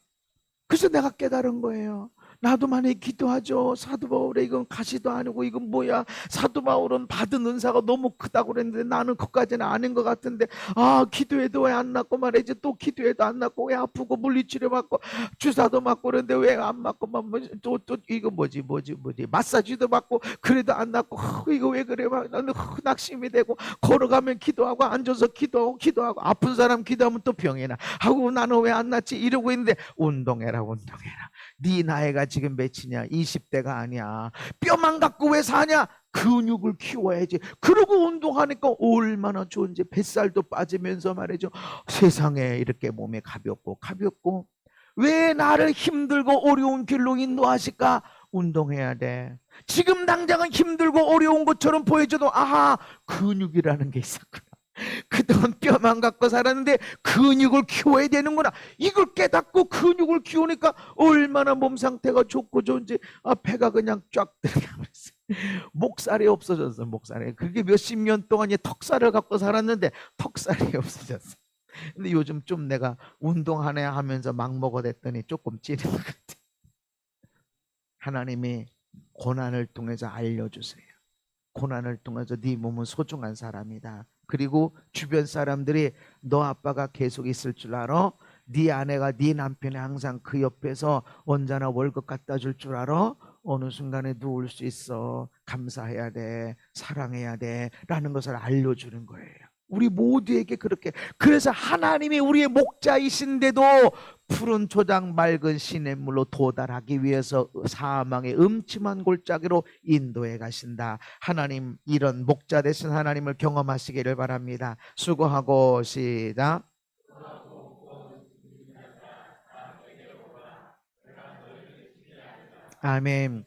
그래서 내가 깨달은 거예요. 나도 많이 기도하죠. 사도 바울의 이건 가시도 아니고 이건 뭐야. 사도 바울은 받은 은사가 너무 크다고 그랬는데 나는 그까지는 아닌 것 같은데, 아 기도해도 왜 안 낫고 말이지. 또 기도해도 안 낫고 왜 아프고 물리치료 받고 주사도 맞고 그런데 왜 안 맞고 또 이거 뭐지 마사지도 받고 그래도 안 낫고 이거 왜 그래. 막 나는 낙심이 되고 걸어가면 기도하고 앉아서 기도하고 아픈 사람 기도하면 또 병이 나 하고 나는 왜 안 낫지 이러고 있는데, 운동해라. 네 나이가 지금 몇이냐? 20대가 아니야. 뼈만 갖고 왜 사냐? 근육을 키워야지. 그러고 운동하니까 얼마나 좋은지. 뱃살도 빠지면서 말이죠. 세상에 이렇게 몸이 가볍고 왜 나를 힘들고 어려운 길로 인도하실까? 운동해야 돼. 지금 당장은 힘들고 어려운 것처럼 보여줘도 아하, 근육이라는 게 있었구나. 그동안 뼈만 갖고 살았는데 근육을 키워야 되는구나. 이걸 깨닫고 근육을 키우니까 얼마나 몸 상태가 좋고 좋은지. 배가 그냥 쫙 들어가버렸어요. 목살이 없어졌어. 목살이. 그게 몇십 년 동안 턱살을 갖고 살았는데 턱살이 없어졌어. 근데 요즘 좀 내가 운동하네 하면서 막 먹어댔더니 조금 찌는 것 같아. 하나님이 고난을 통해서 알려주세요. 고난을 통해서 네 몸은 소중한 사람이다. 그리고 주변 사람들이 너 아빠가 계속 있을 줄 알아? 네 아내가 네 남편이 항상 그 옆에서 언제나 월급 갖다 줄 줄 알아? 어느 순간에 누울 수 있어. 감사해야 돼. 사랑해야 돼. 라는 것을 알려주는 거예요. 우리 모두에게 그렇게. 그래서 하나님이 우리의 목자이신데도 푸른 초장 맑은 시냇물로 도달하기 위해서 사망의 음침한 골짜기로 인도해 가신다. 하나님, 이런 목자 되신 하나님을 경험하시기를 바랍니다. 수고하고 시작. 아멘.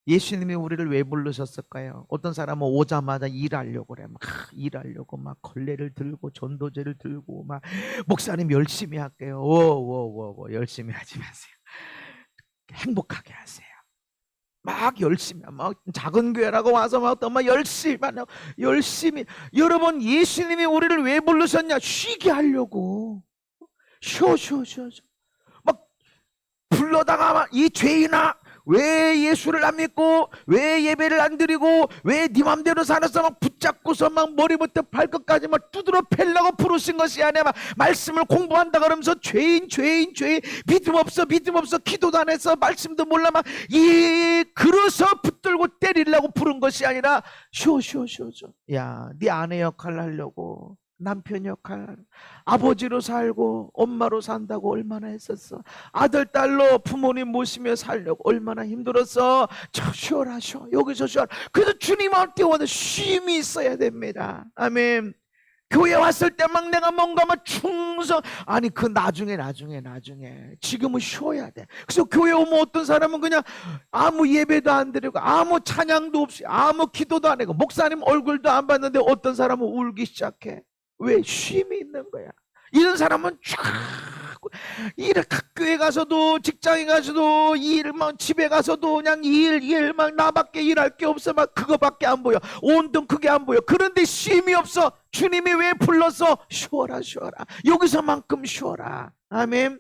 예수님이 우리를 왜 부르셨을까요? 어떤 사람은 오자마자 일하려고 그래. 막 일하려고 막 걸레를 들고 전도제를 들고 막 목사님 열심히 할게요. 워 열심히 하지 마세요. 행복하게 하세요. 막 열심히 막 작은 교회라고 와서 막 열심히. 여러분, 예수님이 우리를 왜 부르셨냐? 쉬게 하려고. 쉬어. 막 불러다가 막 이 죄인아, 왜 예수를 안 믿고 왜 예배를 안 드리고 왜 네 맘대로 살아서 막 붙잡고서 막 머리부터 발끝까지 막 두드러 패려고 부르신 것이 아니야. 막 말씀을 공부한다 그러면서 죄인 믿음 없어 기도도 안 해서 말씀도 몰라 막 이 그래서 붙들고 때리려고 부른 것이 아니라 쉬어. 야, 네 아내 역할을 하려고, 남편 역할, 아버지로 살고 엄마로 산다고 얼마나 했었어. 아들 딸로 부모님 모시며 살려고 얼마나 힘들었어. 쉬어라. 여기서 쉬어라. 그래서 주님한테 오는 쉼이 있어야 됩니다. 아멘. 교회 왔을 때 막 내가 뭔가 막 충성, 아니 그 나중에 지금은 쉬어야 돼. 그래서 교회 오면 어떤 사람은 그냥 아무 예배도 안 드리고 아무 찬양도 없이 아무 기도도 안 하고 목사님 얼굴도 안 봤는데 어떤 사람은 울기 시작해. 왜? 쉼이 있는 거야. 이런 사람은 쫙 학교에 가서도 직장에 가서도 일만, 집에 가서도 그냥 막 나밖에 일할 게 없어. 막 그거밖에 안 보여. 온통 그게 안 보여. 그런데 쉼이 없어. 주님이 왜 불렀어? 쉬어라. 여기서만큼 쉬어라. 아멘.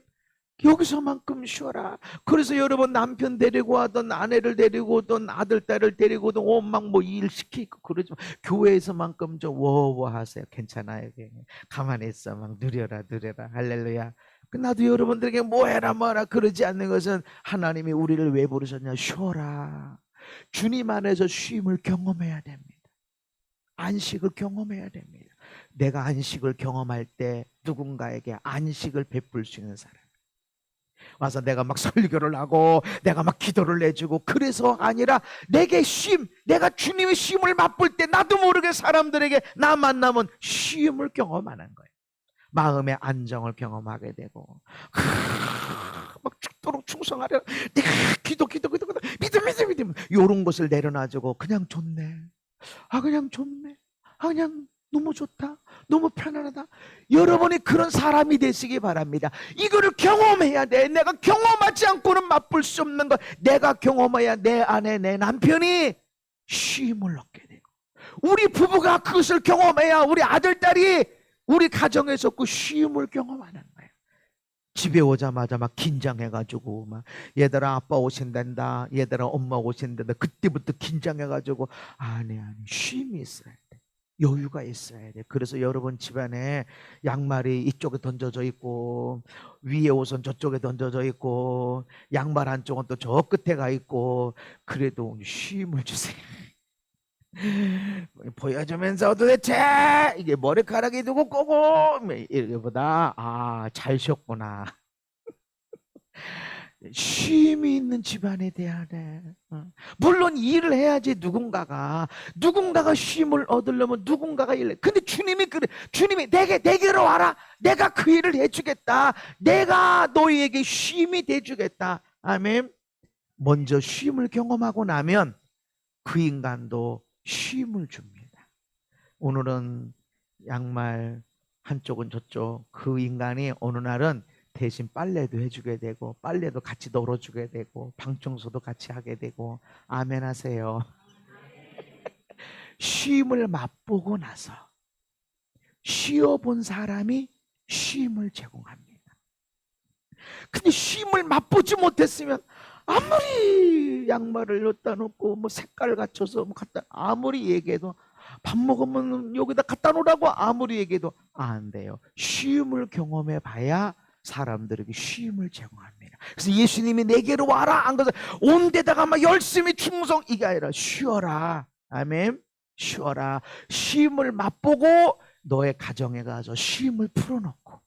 여기서만큼 쉬어라. 그래서 여러분, 남편 데리고 하던 아내를 데리고 오던 아들 딸을 데리고 오던 막 뭐 일 시키고 그러지 마. 교회에서만큼 좀 워워 하세요. 괜찮아요. 가만히 있어. 막 누려라. 할렐루야. 나도 여러분들에게 뭐 해라 그러지 않는 것은 하나님이 우리를 왜 부르셨냐? 쉬어라. 주님 안에서 쉼을 경험해야 됩니다. 안식을 경험해야 됩니다. 내가 안식을 경험할 때 누군가에게 안식을 베풀 수 있는 사람, 와서 내가 막 설교를 하고 내가 막 기도를 해주고 그래서 아니라 내게 쉼, 내가 주님의 쉼을 맛볼 때 나도 모르게 사람들에게 나 만나면 쉼을 경험하는 거예요. 마음의 안정을 경험하게 되고 막 죽도록 충성하려 내가 기도 믿음 이런 것을 내려놔주고 그냥 좋네. 그냥 너무 좋다. 너무 편안하다. 여러분이 그런 사람이 되시기 바랍니다. 이거를 경험해야 돼. 내가 경험하지 않고는 맛볼 수 없는 것. 내가 경험해야 내 아내, 내 남편이 쉼을 얻게 되고, 우리 부부가 그것을 경험해야 우리 아들, 딸이 우리 가정에서 그 쉼을 경험하는 거예요. 집에 오자마자 막 긴장해가지고 막 얘들아 아빠 오신단다, 얘들아 엄마 오신단다. 그때부터 긴장해가지고 아니 쉼이 있어야 돼. 여유가 있어야 돼. 그래서 여러분 집안에 양말이 이쪽에 던져져 있고 위에 옷은 저쪽에 던져져 있고 양말 한쪽은 또 저 끝에 가 있고 그래도 쉼을 주세요. 보여주면서 도대체 이게 머리카락이 누구 거고 이거보다 잘 쉬었구나. 쉼이 있는 집안에 돼야 돼. 물론 일을 해야지 누군가가 쉼을 얻으려면 누군가가 일을 해. 근데 주님이 그래. 주님이 내게로 와라. 내가 그 일을 해주겠다. 내가 너희에게 쉼이 돼주겠다. 아멘. 먼저 쉼을 경험하고 나면 그 인간도 쉼을 줍니다. 오늘은 양말 한쪽은 저쪽, 그 인간이 어느 날은 대신 빨래도 해주게 되고 빨래도 같이 널어주게 되고 방 청소도 같이 하게 되고. 아멘 하세요. 쉼을 맛보고 나서 쉬어본 사람이 쉼을 제공합니다. 근데 쉼을 맛보지 못했으면 아무리 양말을 여기다 놓고 뭐 색깔 갖춰서 뭐 갖다 아무리 얘기해도 밥 먹으면 여기다 갖다 놓으라고 아무리 얘기해도 안 돼요. 쉼을 경험해 봐야 사람들에게 쉼을 제공합니다. 그래서 예수님이 내게로 와라 한 것은 온 데다가 막 열심히 충성 이게 아니라 쉬어라. 아멘. 쉬어라. 쉼을 맛보고 너의 가정에 가서 쉼을 풀어놓고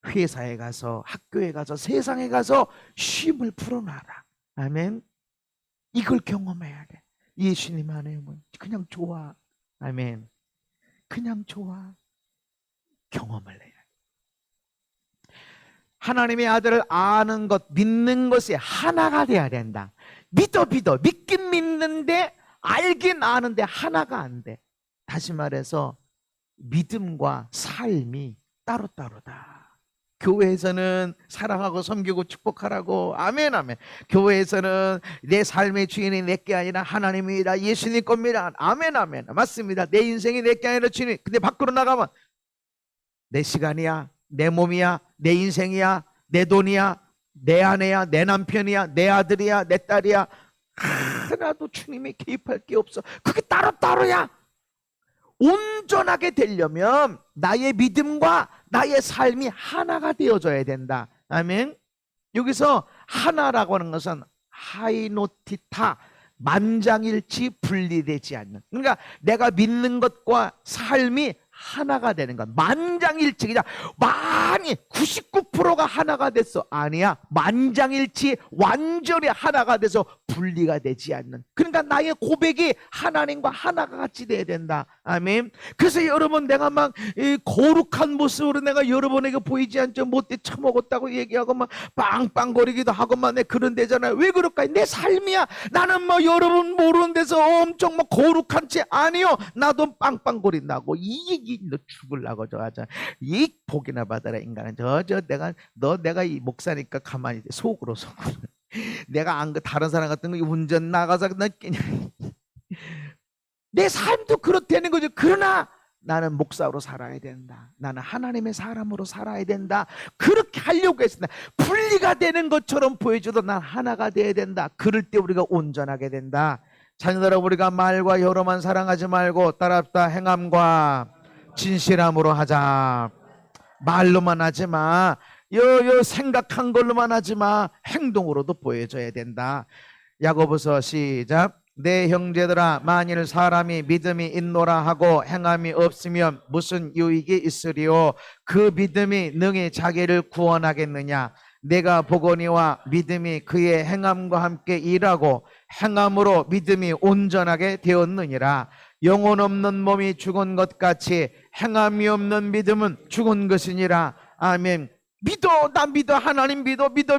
회사에 가서 학교에 가서 세상에 가서 쉼을 풀어놔라. 아멘. 이걸 경험해야 돼. 예수님 안에 그냥 좋아. 아멘. 그냥 좋아. 경험을 해야 돼. 하나님의 아들을 아는 것, 믿는 것이 하나가 돼야 된다. 믿긴 믿는데 알긴 아는데 하나가 안 돼. 다시 말해서 믿음과 삶이 따로따로다. 교회에서는 사랑하고 섬기고 축복하라고. 아멘 아멘. 교회에서는 내 삶의 주인이 내게 아니라 하나님이다. 예수님 겁니다. 아멘 아멘. 맞습니다. 내 인생이 내게 아니라 주님. 근데 밖으로 나가면 내 시간이야, 내 몸이야, 내 인생이야, 내 돈이야, 내 아내야, 내 남편이야, 내 아들이야, 내 딸이야. 하나도 주님이 개입할 게 없어. 그게 따로따로야. 온전하게 되려면 나의 믿음과 나의 삶이 하나가 되어져야 된다. 아멘. 여기서 하나라고 하는 것은 하이노티타, 만장일치 분리되지 않는. 그러니까 내가 믿는 것과 삶이 하나가 되는 거야. 만장일치. 그냥 많이 99%가 하나가 됐어. 아니야. 만장일치 완전히 하나가 돼서 분리가 되지 않는. 그러니까 나의 고백이 하나님과 하나가 같이 돼야 된다. 아멘. 그래서 여러분 내가 막 거룩한 모습으로 내가 여러분에게 보이지 않죠. 못돼 처먹었다고 얘기하고 막 빵빵거리기도 하고 막 그런 데잖아요. 왜 그럴까요? 내 삶이야. 나는 뭐 여러분 모르는 데서 엄청 뭐 거룩한 채 아니요. 나도 빵빵거린다고. 이 너 죽을라고 저 하자. 이 복이나 받아라 인간은. 내가 이 목사니까 가만히 있어. 속으로 내가 안 다른 사람 같은 거 운전 나가서 나 내 삶도 그렇다는 거죠. 그러나 나는 목사로 살아야 된다. 나는 하나님의 사람으로 살아야 된다. 그렇게 하려고 했습니다. 분리가 되는 것처럼 보여줘도 난 하나가 돼야 된다. 그럴 때 우리가 온전하게 된다. 자녀들아, 우리가 말과 혀로만 사랑하지 말고 따랍다 행함과 진실함으로 하자. 말로만 하지 마. 생각한 걸로만 하지 마. 행동으로도 보여줘야 된다. 야고보서 시작. 내 형제들아, 만일 사람이 믿음이 있노라 하고 행함이 없으면 무슨 유익이 있으리요? 그 믿음이 능히 자기를 구원하겠느냐? 내가 보거니와 믿음이 그의 행함과 함께 일하고 행함으로 믿음이 온전하게 되었느니라. 영혼 없는 몸이 죽은 것 같이 행함이 없는 믿음은 죽은 것이니라. 아멘. 믿어. 나 믿어. 하나님 믿어. 믿어.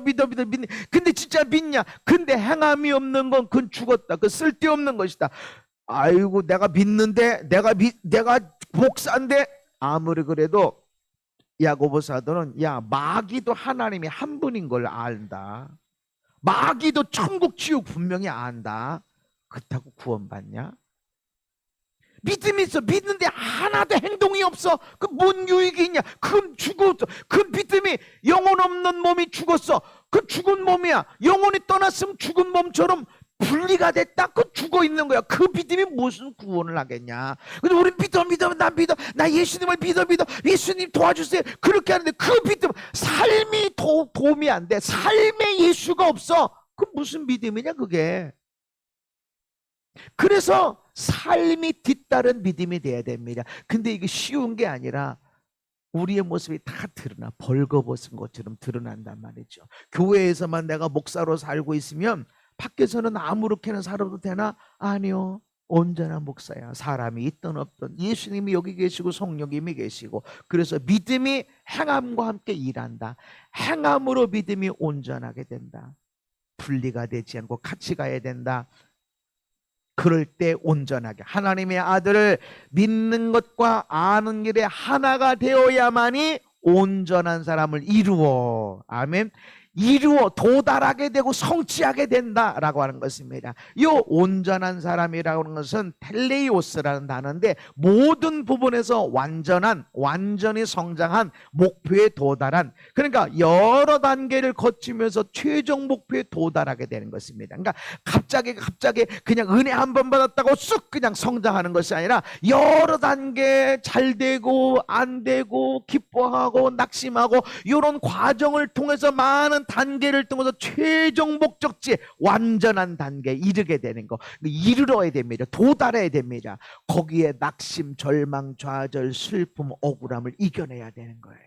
근데 진짜 믿냐? 근데 행함이 없는 건 그건 죽었다. 그 쓸데없는 것이다. 아이고 내가 믿는데 내가 목사인데. 아무리 그래도 야고보 사도는 마귀도 하나님이 한 분인 걸 안다. 마귀도 천국 지옥 분명히 안다. 그렇다고 구원받냐? 믿음이 있어. 믿는데 하나도 행동이 없어. 그 뭔 유익이 있냐? 그건 죽었어. 그 믿음이 영혼 없는 몸이 죽었어. 그 죽은 몸이야. 영혼이 떠났으면 죽은 몸처럼 분리가 됐다? 그 죽어 있는 거야. 그 믿음이 무슨 구원을 하겠냐? 근데 우리 나 예수님을 믿어. 예수님 도와주세요. 그렇게 하는데 그 믿음, 삶이 도움이 안 돼. 삶에 예수가 없어. 그 무슨 믿음이냐, 그게. 그래서 삶이 뒤따른 믿음이 돼야 됩니다. 근데 이게 쉬운 게 아니라 우리의 모습이 다 드러나, 벌거벗은 것처럼 드러난단 말이죠. 교회에서만 내가 목사로 살고 있으면 밖에서는 아무렇게나 살아도 되나? 아니요. 언제나 목사야. 사람이 있든 없든 예수님이 여기 계시고 성령님이 계시고, 그래서 믿음이 행함과 함께 일한다. 행함으로 믿음이 온전하게 된다. 분리가 되지 않고 같이 가야 된다. 그럴 때 온전하게 하나님의 아들을 믿는 것과 아는 일에 하나가 되어야만이 온전한 사람을 이루어, 아멘, 이루어 도달하게 되고 성취하게 된다라고 하는 것입니다. 이 온전한 사람이라고 하는 것은 텔레이오스라는 단어인데, 모든 부분에서 완전히 성장한, 목표에 도달한, 그러니까 여러 단계를 거치면서 최종 목표에 도달하게 되는 것입니다. 그러니까 갑자기 그냥 은혜 한 번 받았다고 쑥 그냥 성장하는 것이 아니라 여러 단계 잘 되고 안 되고 기뻐하고 낙심하고 이런 과정을 통해서 많은 단계를 통해서 최종 목적지에 완전한 단계에 이르게 되는 거, 이르러야 됩니다. 도달해야 됩니다. 거기에 낙심, 절망, 좌절, 슬픔, 억울함을 이겨내야 되는 거예요.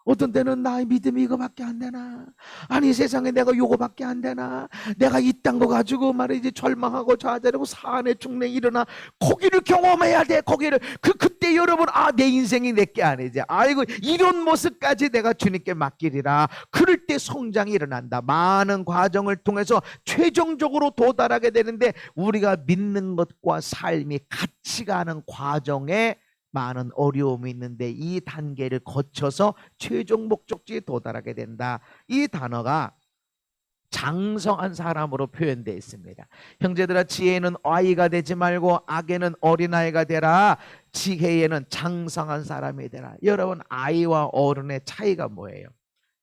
어떤 때는 나의 믿음이 이거밖에 안 되나? 아니 세상에 내가 요거밖에 안 되나? 내가 이딴 거 가지고 말이지 절망하고 좌절하고 사안의 중래 일어나. 거기를 경험해야 돼. 거기를 그때 여러분, 내 인생이 내게 아니지. 아이고 이런 모습까지 내가 주님께 맡기리라. 그럴 때 성장이 일어난다. 많은 과정을 통해서 최종적으로 도달하게 되는데, 우리가 믿는 것과 삶이 같이 가는 과정에 많은 어려움이 있는데 이 단계를 거쳐서 최종 목적지에 도달하게 된다. 이 단어가 장성한 사람으로 표현되어 있습니다. 형제들아, 지혜는 아이가 되지 말고 악에는 어린아이가 되라. 지혜에는 장성한 사람이 되라. 여러분, 아이와 어른의 차이가 뭐예요?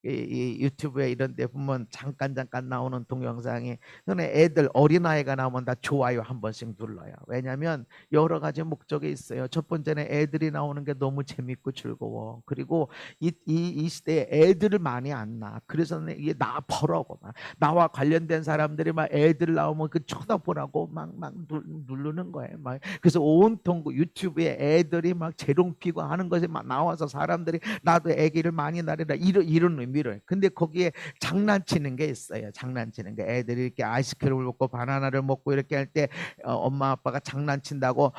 이 유튜브에 이런 데 보면 잠깐 나오는 동영상이, 애들 어린아이가 나오면 다 좋아요 한 번씩 눌러요. 왜냐하면 여러 가지 목적이 있어요. 첫 번째는 애들이 나오는 게 너무 재밌고 즐거워. 그리고 이 시대에 애들을 많이 안 낳아. 그래서 이게 나 보라고, 나와 관련된 사람들이 막 애들 나오면 그 쳐다보라고 막 누르는 거예요. 막 그래서 온통 그 유튜브에 애들이 막 재롱 피고 하는 것이 막 나와서 사람들이 나도 애기를 많이 낳으라 이런 의미로. 근데 거기에 장난치는 게 있어요. 장난치는 게, 애들이 이렇게 아이스크림을 먹고 바나나를 먹고 이렇게 할 때 엄마 아빠가 장난친다고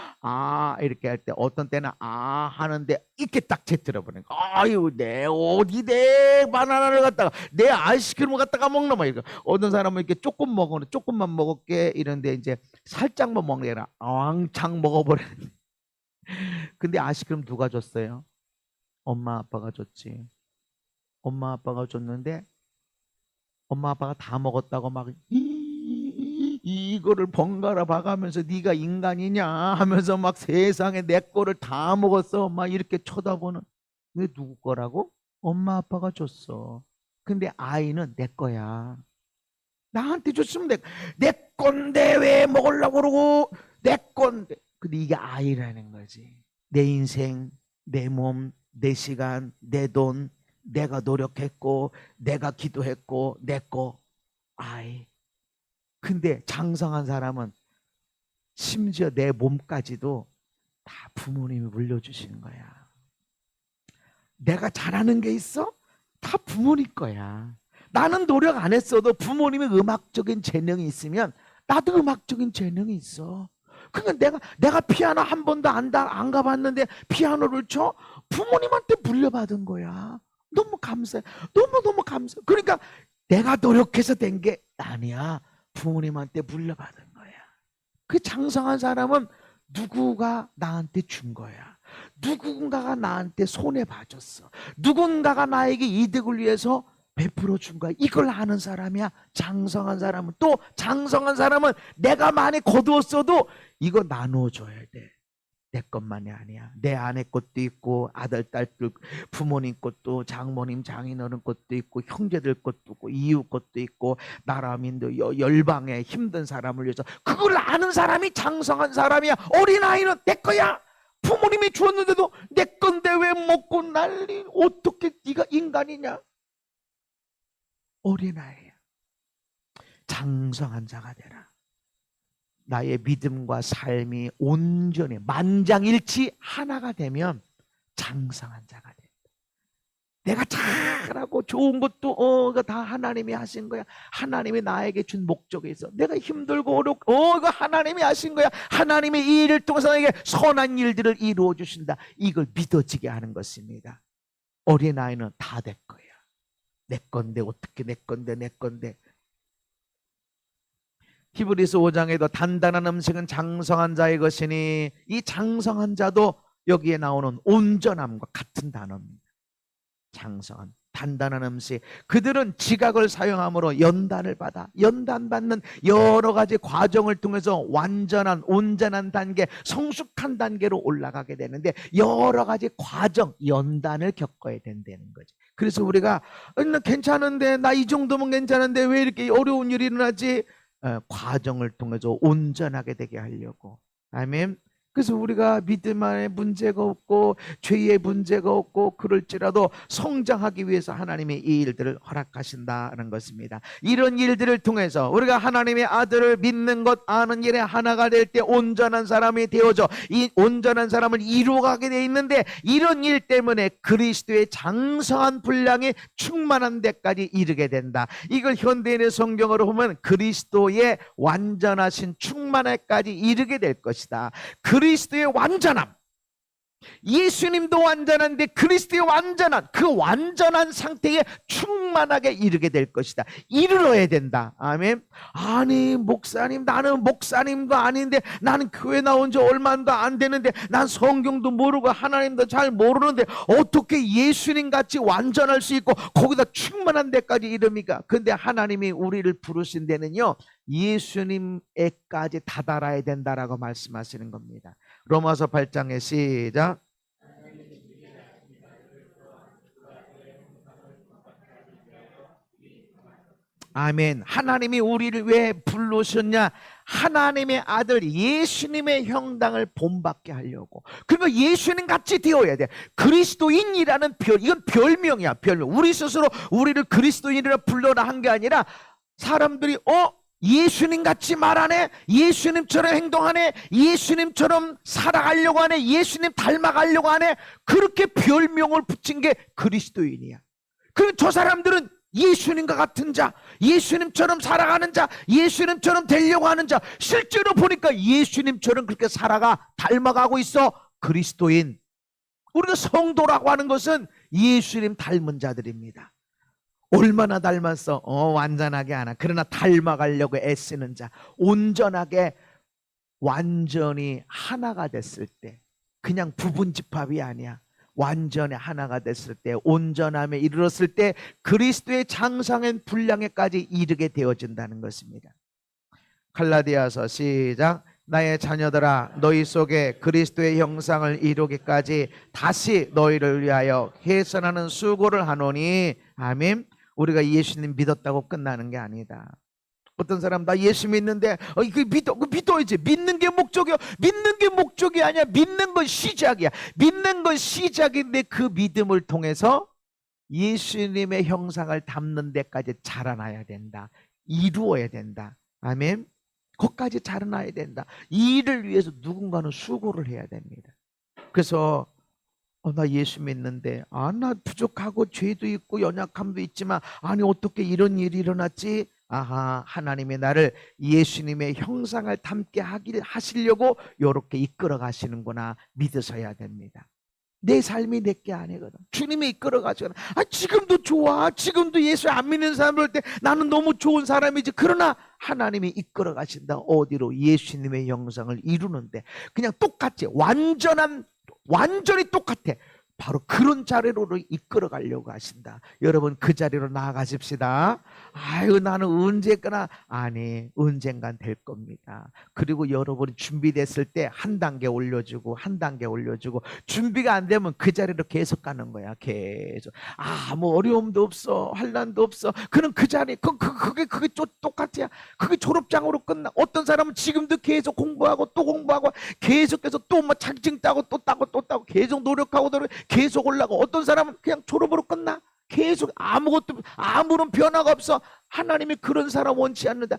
이렇게 할 때, 어떤 때는 하는데 이렇게 딱 제트려버리는 거. 아유, 내 어디 내 바나나를 갖다가 내 아이스크림을 갖다가 먹나 막 이거. 어떤 사람은 이렇게 조금만 먹을게 이런데 이제 살짝만 먹는 게 아니라 왕창 먹어버리는. 근데 아이스크림 누가 줬어요? 엄마 아빠가 줬지. 엄마 아빠가 줬는데 엄마 아빠가 다 먹었다고 막 이거를 번갈아 봐가면서 네가 인간이냐 하면서 막 세상에 내 거를 다 먹었어 막 이렇게 쳐다보는. 왜 누구 거라고? 엄마 아빠가 줬어. 근데 아이는 내 거야. 나한테 줬으면 내 건데 왜 먹으려고 그러고, 내 건데. 근데 이게 아이라는 거지. 내 인생, 내 몸, 내 시간, 내 돈, 내가 노력했고 내가 기도했고 내 거 아이. 근데 장성한 사람은 심지어 내 몸까지도 다 부모님이 물려주시는 거야. 내가 잘하는 게 있어? 다 부모님 거야. 나는 노력 안 했어도 부모님이 음악적인 재능이 있으면 나도 음악적인 재능이 있어. 그러니까 내가 피아노 한 번도 안 가봤는데 피아노를 쳐? 부모님한테 물려받은 거야. 너무 감사해. 너무 감사해. 그러니까 내가 노력해서 된 게 아니야. 부모님한테 물려받은 거야. 그 장성한 사람은 누구가 나한테 준 거야. 누군가가 나한테 손해 봐줬어. 누군가가 나에게 이득을 위해서 베풀어 준 거야. 이걸 아는 사람이야. 장성한 사람은. 또 장성한 사람은 내가 많이 거두었어도 이거 나눠줘야 돼. 내 것만이 아니야. 내 아내 것도 있고 아들, 딸들, 부모님 것도, 장모님, 장인어른 것도 있고, 형제들 것도 있고, 이웃 것도 있고, 나라 민족 열방에 힘든 사람을 위해서 그걸 아는 사람이 장성한 사람이야. 어린아이는 내 거야. 부모님이 주었는데도 내 건데 왜 먹고 난리. 어떻게 네가 인간이냐. 어린아이야. 장성한 자가 되라. 나의 믿음과 삶이 온전히 만장일치 하나가 되면 장성한 자가 된다. 내가 잘하고 좋은 것도 이거 다 하나님이 하신 거야. 하나님이 나에게 준 목적에 있어. 내가 힘들고 어렵고 이거 하나님이 하신 거야. 하나님이 이 일을 통해서 나에게 선한 일들을 이루어 주신다. 이걸 믿어지게 하는 것입니다. 어린아이는 다 내 거야. 내 건데 어떻게 내 건데 내 건데. 히브리서 5장에도 단단한 음식은 장성한 자의 것이니, 이 장성한 자도 여기에 나오는 온전함과 같은 단어입니다. 장성한, 단단한 음식. 그들은 지각을 사용함으로 연단을 받아, 연단받는 여러 가지 과정을 통해서 완전한, 온전한 단계, 성숙한 단계로 올라가게 되는데, 여러 가지 과정, 연단을 겪어야 된다는 거지. 그래서 우리가 나 괜찮은데, 나 이 정도면 괜찮은데 왜 이렇게 어려운 일이 일어나지? 과정을 통해서 온전하게 되게 하려고. 아멘. 그래서 우리가 믿음 안에 문제가 없고 죄의 문제가 없고 그럴지라도 성장하기 위해서 하나님이 이 일들을 허락하신다는 것입니다. 이런 일들을 통해서 우리가 하나님의 아들을 믿는 것, 아는 일에 하나가 될 때 온전한 사람이 되어져 이 온전한 사람을 이루어가게 돼 있는데, 이런 일 때문에 그리스도의 장성한 분량이 충만한 데까지 이르게 된다. 이걸 현대인의 성경으로 보면 그리스도의 완전하신 충만에까지 이르게 될 것이다. 그리스도의 완전함, 예수님도 완전한데 그리스도의 완전한 그 완전한 상태에 충만하게 이르게 될 것이다. 이르러야 된다. 아멘. 아니 목사님, 나는 목사님도 아닌데, 나는 교회 나온 지 얼마도 안 되는데, 난 성경도 모르고 하나님도 잘 모르는데 어떻게 예수님 같이 완전할 수 있고 거기다 충만한 데까지 이릅니까? 근데 하나님이 우리를 부르신 데는요, 예수님에까지 다다라야 된다라고 말씀하시는 겁니다. 로마서 8장에 시작. 아멘. 하나님이 우리를 왜 부르셨냐? 하나님의 아들 예수님의 형상을 본받게 하려고. 그러니까 예수님 같이 되어야 돼. 그리스도인이라는 이건 별명이야, 별명. 우리 스스로 우리를 그리스도인이라 불러라 한 게 아니라, 사람들이 예수님 같이 말하네, 예수님처럼 행동하네, 예수님처럼 살아가려고 하네, 예수님 닮아가려고 하네, 그렇게 별명을 붙인 게 그리스도인이야. 그럼 저 사람들은 예수님과 같은 자, 예수님처럼 살아가는 자, 예수님처럼 되려고 하는 자, 실제로 보니까 예수님처럼 그렇게 살아가 닮아가고 있어. 그리스도인. 우리가 성도라고 하는 것은 예수님 닮은 자들입니다. 얼마나 닮았어? 완전하게 하나. 그러나 닮아가려고 애쓰는 자, 온전하게 완전히 하나가 됐을 때, 그냥 부분 집합이 아니야. 완전히 하나가 됐을 때, 온전함에 이르렀을 때 그리스도의 장성한 분량에까지 이르게 되어진다는 것입니다. 갈라디아서 시작. 나의 자녀들아, 너희 속에 그리스도의 형상을 이루기까지 다시 너희를 위하여 해선하는 수고를 하노니. 아멘. 우리가 예수님 믿었다고 끝나는 게 아니다. 어떤 사람 나 예수 믿는데 믿어야지. 믿는 게 목적이야. 믿는 게 목적이 아니야. 믿는 건 시작이야. 믿는 건 시작인데 그 믿음을 통해서 예수님의 형상을 담는 데까지 자라나야 된다. 이루어야 된다. 아멘. 거기까지 자라나야 된다. 이 일을 위해서 누군가는 수고를 해야 됩니다. 그래서 나 예수 믿는데 나 부족하고 죄도 있고 연약함도 있지만, 아니 어떻게 이런 일이 일어났지? 아하, 하나님이 나를 예수님의 형상을 담게 하시려고 이렇게 이끌어 가시는구나 믿으셔야 됩니다. 내 삶이 내게 아니거든. 주님이 이끌어 가시거든. 지금도 좋아. 지금도 예수 안 믿는 사람 볼 때 나는 너무 좋은 사람이지. 그러나 하나님이 이끌어 가신다. 어디로? 예수님의 형상을 이루는데. 그냥 똑같이 완전히 똑같아. 바로 그런 자리로 이끌어 가려고 하신다. 여러분 그 자리로 나아가십시다. 아유 나는 언제거나 아니 언젠간 될 겁니다. 그리고 여러분이 준비됐을 때 한 단계 올려주고 한 단계 올려주고 준비가 안 되면 그 자리로 계속 가는 거야. 계속 뭐 어려움도 없어 환난도 없어. 그럼 그 자리 그게 똑같아요. 그게 졸업장으로 끝나. 어떤 사람은 지금도 계속 공부하고 또 공부하고 계속해서 또 뭐 자격증 따고 또 따고 또 따고 계속 노력하고 계속 올라가고 어떤 사람은 그냥 졸업으로 끝나. 계속 아무것도 아무런 변화가 없어. 하나님이 그런 사람 원치 않는다.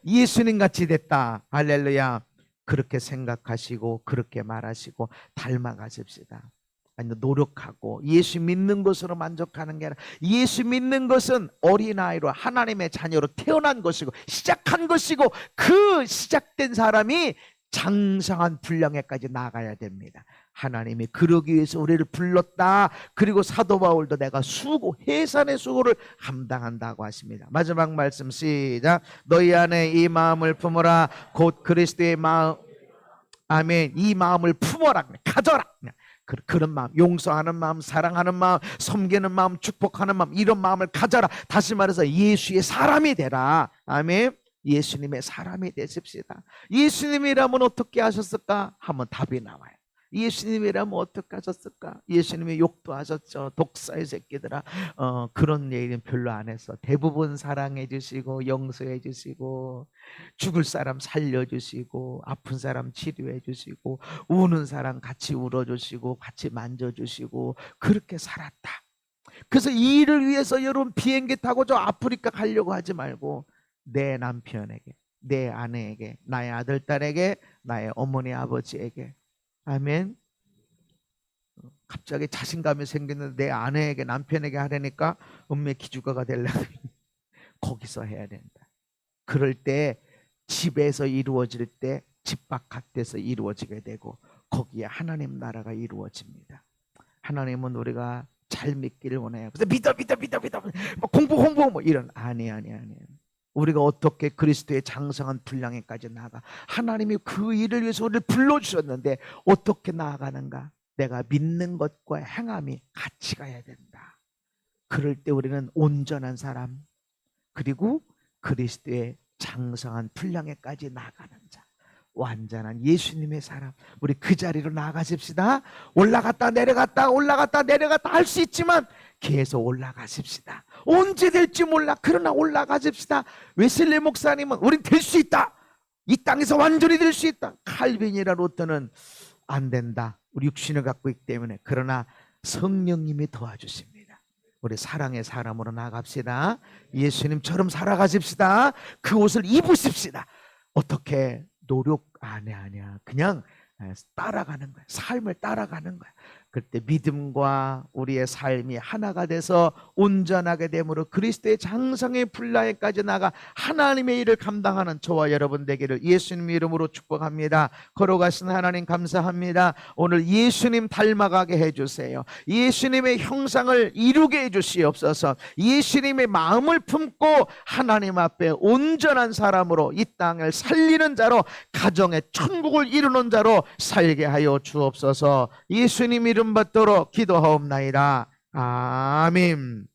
예수님 같이 됐다. 할렐루야. 그렇게 생각하시고 그렇게 말하시고 닮아가십시다. 아니 노력하고 예수 믿는 것으로 만족하는 게 아니라 예수 믿는 것은 어린아이로 하나님의 자녀로 태어난 것이고 시작한 것이고 그 시작된 사람이 장성한 분량에까지 나가야 됩니다. 하나님이 그러기 위해서 우리를 불렀다. 그리고 사도 바울도 내가 해산의 수고를 감당한다고 하십니다. 마지막 말씀 시작. 너희 안에 이 마음을 품어라. 곧 그리스도의 마음. 아멘. 이 마음을 품어라. 가져라. 그런 마음, 용서하는 마음, 사랑하는 마음, 섬기는 마음, 축복하는 마음, 이런 마음을 가져라. 다시 말해서 예수의 사람이 되라. 아멘. 예수님의 사람이 되십시다. 예수님이라면 어떻게 하셨을까? 하면 답이 나와요. 예수님이라면 어떻게 하셨을까? 예수님이 욕도 하셨죠. 독사의 새끼들아. 그런 얘기는 별로 안 해서 대부분 사랑해 주시고 용서해 주시고 죽을 사람 살려 주시고 아픈 사람 치료해 주시고 우는 사람 같이 울어 주시고 같이 만져 주시고 그렇게 살았다. 그래서 이 일을 위해서 여러분 비행기 타고 저 아프리카 가려고 하지 말고 내 남편에게, 내 아내에게, 나의 아들, 딸에게, 나의 어머니, 아버지에게. 아멘. 갑자기 자신감이 생기는데 내 아내에게, 남편에게 하려니까 음메 기주가가 되려고 거기서 해야 된다. 그럴 때 집에서 이루어질 때 집 바깥에서 이루어지게 되고 거기에 하나님 나라가 이루어집니다. 하나님은 우리가 잘 믿기를 원해요. 그래서 믿어. 공부 뭐 이런 아니. 우리가 어떻게 그리스도의 장성한 분량에까지 나아가 하나님이 그 일을 위해서 우리를 불러주셨는데 어떻게 나아가는가? 내가 믿는 것과 행함이 같이 가야 된다. 그럴 때 우리는 온전한 사람 그리고 그리스도의 장성한 분량에까지 나아가는 자 완전한 예수님의 사람 우리 그 자리로 나아가십시다. 올라갔다 내려갔다 할 수 있지만 계속 올라가십시다. 언제 될지 몰라. 그러나 올라가십시다. 웨슬리 목사님은 우린 될 수 있다. 이 땅에서 완전히 될 수 있다. 칼빈이나 루터는 안 된다. 우리 육신을 갖고 있기 때문에. 그러나 성령님이 도와주십니다. 우리 사랑의 사람으로 나갑시다. 예수님처럼 살아가십시다. 그 옷을 입으십시다. 어떻게 노력 아니야. 그냥 따라가는 거야. 삶을 따라가는 거야. 그때 믿음과 우리의 삶이 하나가 돼서 온전하게 되므로 그리스도의 장성의 분량에까지 나가 하나님의 일을 감당하는 저와 여러분 되기를 예수님 이름으로 축복합니다. 걸어가신 하나님 감사합니다. 오늘 예수님 닮아가게 해주세요. 예수님의 형상을 이루게 해주시옵소서. 예수님의 마음을 품고 하나님 앞에 온전한 사람으로 이 땅을 살리는 자로 가정의 천국을 이루는 자로 살게 하여 주옵소서. 예수님 이름 받도록 기도하옵나이다. 아멘.